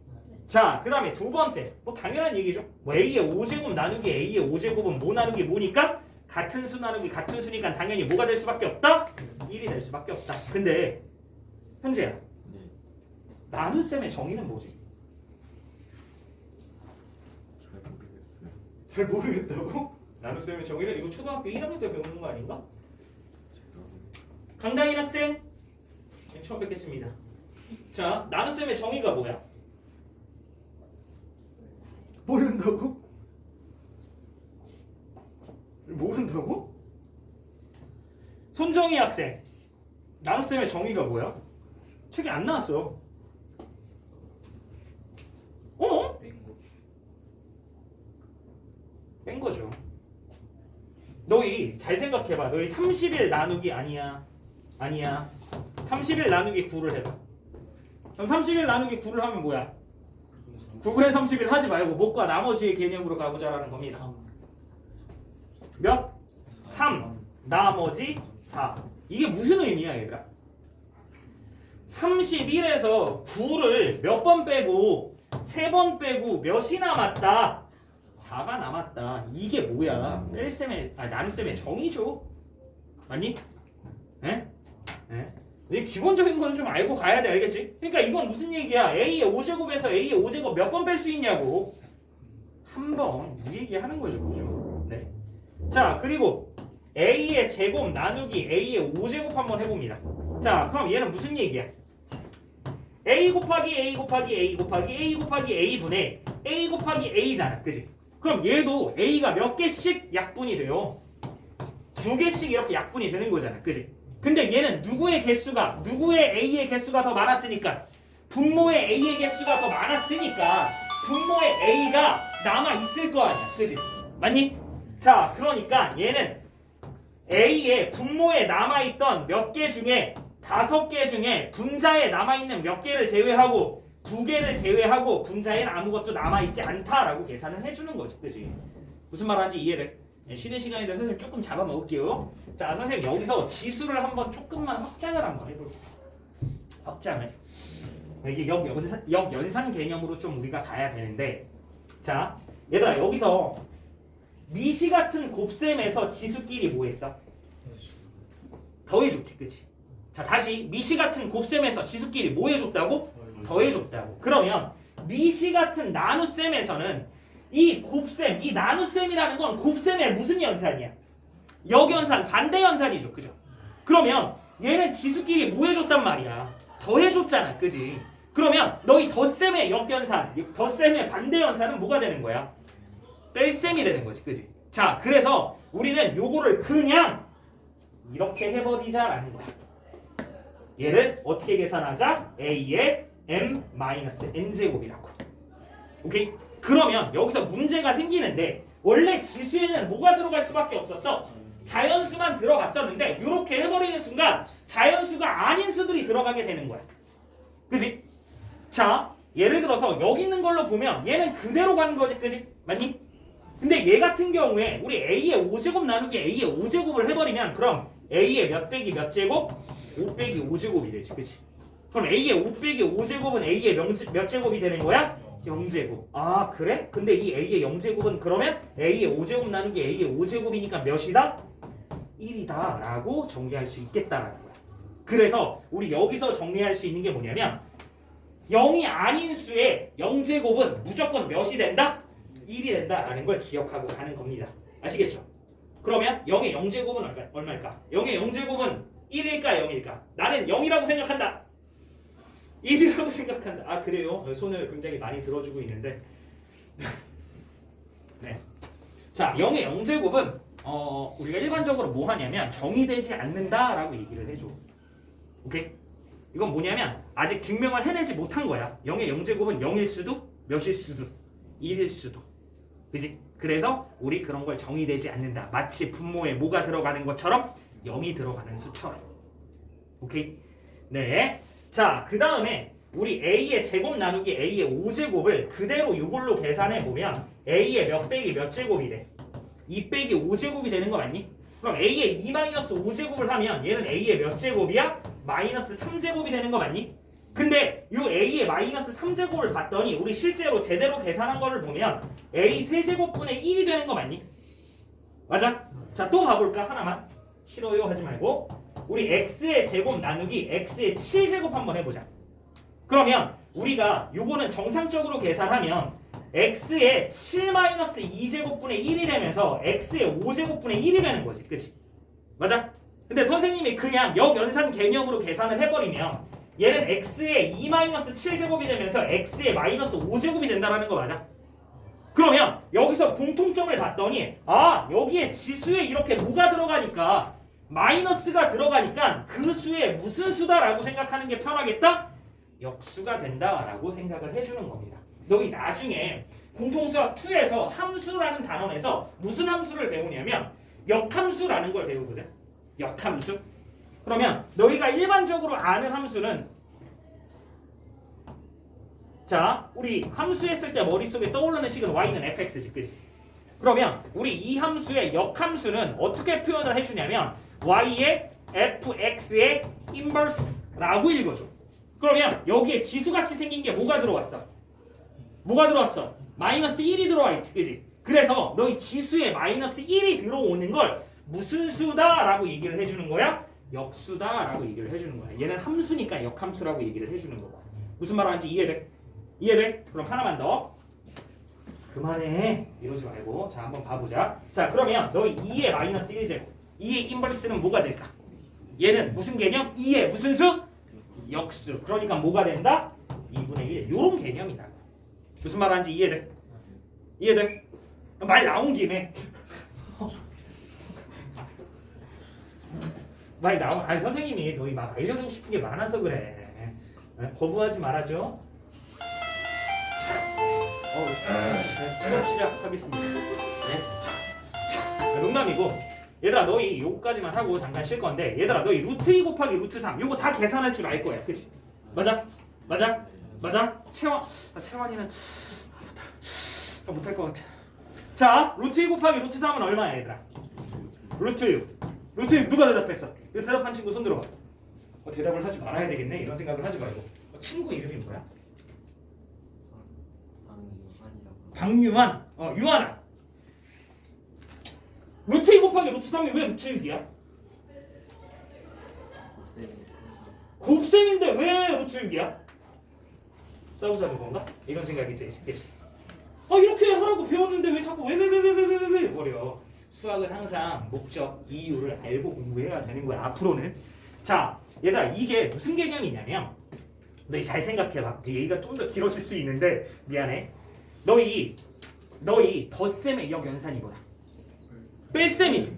자, 그 다음에 두 번째, 뭐 당연한 얘기죠. 뭐 A의 5제곱 나누기 A의 5제곱은 뭐 나누기 뭐니까? 같은 수 나누기 같은 수니까 당연히 뭐가 될 수밖에 없다? 1이 될 수밖에 없다. 근데 현재야, 나눗셈의 정의는 뭐지? 잘 모르겠다고? 나눗셈의 정의는 이거 초등학교 1학년 때 배우는 거 아닌가? 강다인 학생 처음 뵙겠습니다. 자, 나눗셈의 정의가 뭐야? 모른다고? 모른다고? 손정희 학생 나눗셈의 정의가 뭐야? 책에 안 나왔어. 어? 뺀 거죠. 너희 잘 생각해봐. 너희 30일 나누기 아니야. 30일 나누기 9를 해봐. 그럼 30일 나누기 9를 하면 뭐야? 9분의 30일 하지 말고 뭐과 나머지의 개념으로 가보자라는 겁니다. 몇? 3 나머지 4. 이게 무슨 의미야, 얘들아? 31에서 9를 몇 번 빼고 3번 빼고 몇이 남았다? 4가 남았다. 이게 뭐야? 나눗셈의 정의죠. 맞니? 에? 이 기본적인 건 좀 알고 가야 돼, 알겠지? 그러니까 이건 무슨 얘기야? A의 5제곱에서 A의 5제곱 몇 번 뺄 수 있냐고. 한 번. 이 얘기 하는 거죠, 그죠? 네. 자, 그리고 A의 제곱 나누기 A의 5제곱 한번 해봅니다. 자, 그럼 얘는 무슨 얘기야? A 곱하기 A 곱하기 A 곱하기 A 곱하기 A분의 A 곱하기 A잖아, 그지? 그럼 얘도 A가 몇 개씩 약분이 돼요? 2개씩 이렇게 약분이 되는 거잖아, 그지? 근데 얘는 누구의 A의 개수가 더 많았으니까 분모의 A의 개수가 더 많았으니까 분모의 A가 남아있을 거 아니야, 그지? 맞니? 자, 그러니까 얘는 A의 분모에 남아있던 몇 개 중에 5개 중에 분자에 남아있는 몇 개를 제외하고 2개를 제외하고 분자에는 아무것도 남아있지 않다라고 계산을 해주는 거지, 그지? 무슨 말 하는지 이해돼? 네, 쉬는 시간인데 선생님 조금 잡아먹을게요. 자, 선생님 여기서 지수를 한번 조금만 확장을 한번 해볼게요. 확장을. 이게 역연산 개념으로 좀 우리가 가야 되는데, 자, 얘들아 여기서 미시 같은 곱셈에서 지수끼리 뭐 했어? 더해줬지, 그치? 자, 다시 미시 같은 곱셈에서 지수끼리 뭐 해줬다고? 더해줬다고. 그러면 미시 같은 나눗셈에서는 이 곱셈, 이 나눗셈이라는 건 곱셈의 무슨 연산이야? 역연산, 반대 연산이죠, 그죠? 그러면 얘는 지수끼리 뭐 해줬단 말이야? 더해줬잖아, 그지? 그러면 너희 덧셈의 역연산, 덧셈의 반대 연산은 뭐가 되는 거야? 뺄셈이 되는 거지, 그지? 자, 그래서 우리는 요거를 그냥 이렇게 해버리자라는 거야. 얘를 어떻게 계산하자? A의 m-n제곱이라고. 오케이? 그러면 여기서 문제가 생기는데 원래 지수에는 뭐가 들어갈 수밖에 없었어? 자연수만 들어갔었는데 이렇게 해버리는 순간 자연수가 아닌 수들이 들어가게 되는 거야. 그지? 자, 예를 들어서 여기 있는 걸로 보면 얘는 그대로 가는 거지, 그지? 맞니? 근데 얘 같은 경우에 우리 A의 5제곱 나누기 A의 5제곱을 해버리면 그럼 A의 몇 빼기 몇 제곱? 5 빼기 5제곱이 되지, 그치? 그럼 A의 5 빼기 5제곱은 A의 몇 제곱이 되는 거야? 0제곱. 아, 그래? 근데 이 A의 0제곱은 그러면 A의 5제곱 나누기 A의 5제곱이니까 몇이다? 1이다 라고 정리할 수 있겠다라는 거야. 그래서 우리 여기서 정리할 수 있는 게 뭐냐면 0이 아닌 수의 0제곱은 무조건 몇이 된다? 1이 된다라는 걸 기억하고 가는 겁니다. 아시겠죠? 그러면 0의 0제곱은 얼마일까? 0의 0제곱은 1일까 0일까? 나는 0이라고 생각한다. 1이라고 생각한다. 아 그래요? 손을 굉장히 많이 들어주고 있는데 네. 자 0의 0제곱은 우리가 일반적으로 뭐 하냐면 정의되지 않는다라고 얘기를 해줘. 오케이? 이건 뭐냐면 아직 증명을 해내지 못한 거야. 0의 0제곱은 0일 수도 몇일 수도 1일 수도. 그지? 그래서 우리 그런 걸 정의되지 않는다. 마치 분모에 뭐가 들어가는 것처럼 0이 들어가는 수처럼. 오케이? 네. 자, 그 다음에 우리 A의 제곱 나누기 A의 5제곱을 그대로 이걸로 계산해 보면 A의 몇 빼기 몇 제곱이 돼? 2 빼기 5제곱이 되는 거 맞니? 그럼 A의 2-5제곱을 하면 얘는 A의 몇 제곱이야? 마이너스 3제곱이 되는 거 맞니? 근데 이 A의 마이너스 3제곱을 봤더니 우리 실제로 제대로 계산한 거를 보면 A 세제곱분의 1이 되는 거 맞니? 맞아? 자, 또 봐볼까? 하나만. 싫어요 하지 말고 우리 X의 제곱 나누기 X의 7제곱 한번 해보자. 그러면 우리가 요거는 정상적으로 계산하면 X의 7-2제곱분의 1이 되면서 X의 5제곱분의 1이 되는 거지. 그치? 맞아? 근데 선생님이 그냥 역연산 개념으로 계산을 해버리면 얘는 X의 2-7제곱이 되면서 X의 마이너스 5제곱이 된다는 거 맞아? 그러면 여기서 공통점을 봤더니 아 여기에 지수에 이렇게 뭐가 들어가니까 마이너스가 들어가니까 그 수에 무슨 수다라고 생각하는 게 편하겠다? 역수가 된다라고 생각을 해주는 겁니다. 너희 나중에 공통수학 2에서 함수라는 단원에서 무슨 함수를 배우냐면 역함수라는 걸 배우거든. 역함수. 그러면 너희가 일반적으로 아는 함수는 자 우리 함수 했을 때 머릿속에 떠오르는 식은 y는 fx지. 그치? 그러면 우리 이 함수의 역함수는 어떻게 표현을 해주냐면 y의 fx의 인버스라고 읽어줘. 그러면 여기에 지수같이 생긴 게 뭐가 들어왔어? 뭐가 들어왔어? 마이너스 1이 들어와 있지. 그치? 그래서 너희 지수에 마이너스 1이 들어오는 걸 무슨 수다라고 얘기를 해주는 거야? 역수다라고 얘기를 해주는 거야. 얘는 함수니까 역함수라고 얘기를 해주는 거야. 무슨 말 하는지 이해돼? 이해돼? 그럼 하나만 더. 그만해. 이러지 말고. 자, 한번 봐보자. 자, 그러면 너희 2의 마이너스 1제곱. 2의 인버스는 뭐가 될까? 얘는 무슨 개념? 2의 무슨 수? 역수. 그러니까 뭐가 된다? 2분의 1. 요런 개념이다. 무슨 말 하는지 이해돼? 이해돼? 말 나온 김에. 말 나온. 아니 선생님이 너희 막 알려주고 싶은 게 많아서 그래. 거부하지 말아줘. 수업 시작하겠습니다. 네. 자, 농담이고 얘들아 너희 요거까지만 하고 잠깐 쉴 건데 얘들아 너희 루트 2 곱하기 루트 3 요거 다 계산할 줄 알 거야. 그치? 맞아? 맞아? 맞아? 채환이는 못할 것 같아. 자 루트 2 곱하기 루트 3은 얼마야 얘들아? 루트 6. 루트 6 누가 대답했어? 이거 대답한 친구 손 들어봐. 대답을 하지 말아야 되겠네 이런 생각을 하지 말고. 친구 이름이 뭐야? 박유한. 유한아. 루트 2 곱하기 루트 3이 왜 루트 6이야? 곱셈인데 왜 루트 6이야? 싸우자는 건가? 이런 생각이 들지. 그치? 이렇게 하라고 배웠는데 왜 자꾸 왜 버려? 수학은 항상 목적, 이유를 알고 공부해야 되는 거야. 앞으로는. 자, 얘들아 이게 무슨 개념이냐면 너희 잘 생각해봐. 얘기가 좀 더 길어질 수 있는데 미안해. 너희 덧셈의 역연산이 뭐야? 뺄셈이지.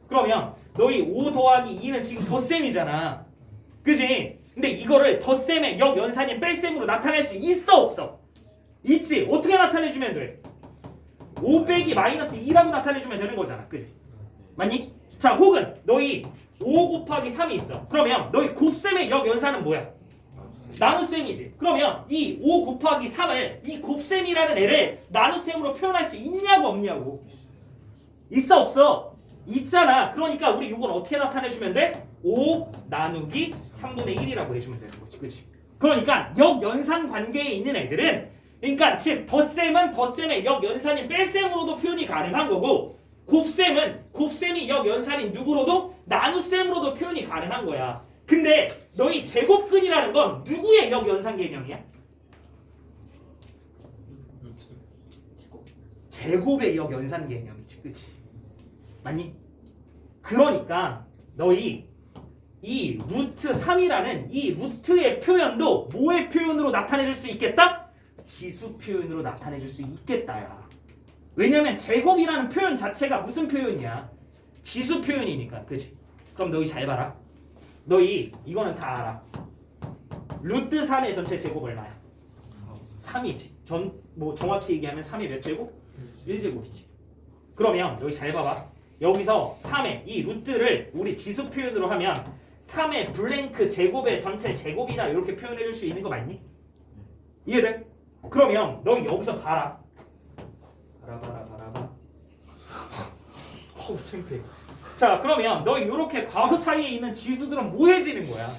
그러면 너희 5 더하기 2는 지금 덧셈이잖아. 그지? 근데 이거를 덧셈의 역연산인 뺄셈으로 나타낼 수 있어 없어? 있지. 어떻게 나타내주면 돼? 5 빼기 마이너스 2라고 나타내주면 되는 거잖아. 그지? 맞니? 자 혹은 너희 5 곱하기 3이 있어. 그러면 너희 곱셈의 역연산은 뭐야? 나눗셈이지. 그러면 이 5 곱하기 3을 이 곱셈이라는 애를 나눗셈으로 표현할 수 있냐고 없냐고. 있어 없어? 있잖아. 그러니까 우리 이건 어떻게 나타내주면 돼? 5 나누기 3분의 1이라고 해주면 되는 거지. 그치? 그러니까 역연산 관계에 있는 애들은 그러니까 즉 덧셈은 덧셈의 역연산인 뺄셈으로도 표현이 가능한 거고 곱셈은 곱셈이 역연산인 누구로도 나눗셈으로도 표현이 가능한 거야. 근데 너희 제곱근이라는 건 누구의 역연산 개념이야? 제곱의 역 연산 개념이지, 그치? 맞니? 그러니까 너희 이 루트 3이라는 이 루트의 표현도 뭐의 표현으로 나타내줄 수 있겠다? 지수 표현으로 나타내줄 수 있겠다야. 왜냐면 제곱이라는 표현 자체가 무슨 표현이야? 지수 표현이니까, 그치? 그럼 너희 잘 봐라. 너희 이거는 다 알아. 루트 3의 전체 제곱 얼마야? 3이지. 뭐 정확히 얘기하면 3의 몇 제곱? 1제곱이지. 그러면 여기 잘 봐봐. 여기서 3의 이 루트를 우리 지수 표현으로 하면 3의 블랭크 제곱의 전체 제곱이다 이렇게 표현해 줄 수 있는 거 맞니? 이해돼? 그러면 너희 여기서 봐라. 봐라. 어우 창피해. 자 그러면 너희 이렇게 괄호 사이에 있는 지수들은 뭐 해지는 거야?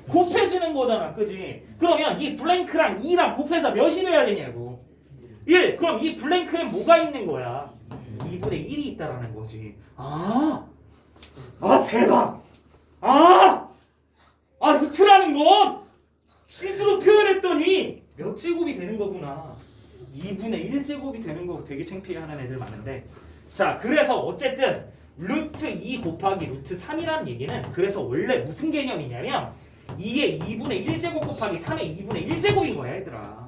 곱해지는 거잖아, 그지? 그러면 이 블랭크랑 2랑 곱해서 몇이 돼야 되냐고. 1. 그럼 이 블랭크에 뭐가 있는 거야? 2분의 1이 있다라는 거지. 아 대박. 루트라는 건 시수로 표현했더니 몇 제곱이 되는 거구나. 2분의 1제곱이 되는 거. 되게 창피해하는 애들 많은데. 자 그래서 어쨌든 루트 2 곱하기 루트 3이라는 얘기는 그래서 원래 무슨 개념이냐면 이게 2분의 1제곱 곱하기 3의 2분의 1제곱인 거야 얘들아.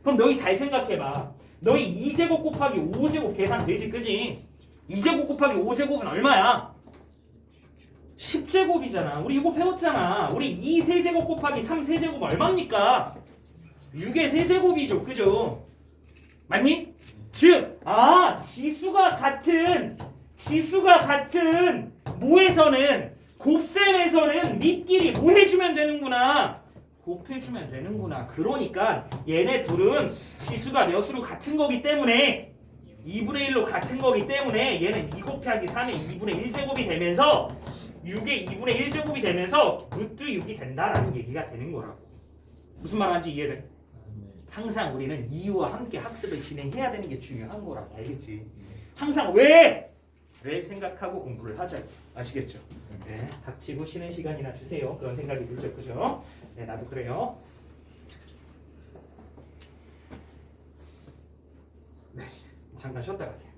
그럼 너희 잘 생각해봐. 너희 2제곱 곱하기 5제곱 계산 되지, 그지? 2제곱 곱하기 5제곱은 얼마야? 10제곱이잖아. 우리 이거 배웠잖아. 우리 2 세제곱 곱하기 3 세제곱 얼마입니까? 6의 세제곱이죠, 그죠? 맞니? 즉, 지수가 같은 뭐에서는 곱셈에서는 밑끼리 뭐 해주면 되는구나. 곱해주면 되는구나. 그러니까 얘네 둘은 지수가 몇으로 같은 거기 때문에 2분의 1로 같은 거기 때문에 얘는 2 곱하기 3의 2분의 1제곱이 되면서 6의 2분의 1제곱이 되면서 루트 6이 된다라는 얘기가 되는 거라고. 무슨 말 하는지 이해돼? 항상 우리는 이유와 함께 학습을 진행해야 되는 게 중요한 거라고. 알겠지? 항상 왜? 를 생각하고 공부를 하자. 아시겠죠? 네, 닥치고 쉬는 시간이나 주세요. 그런 생각이 들죠, 그죠? 네, 나도 그래요. 네, 잠깐 쉬었다 갈게요.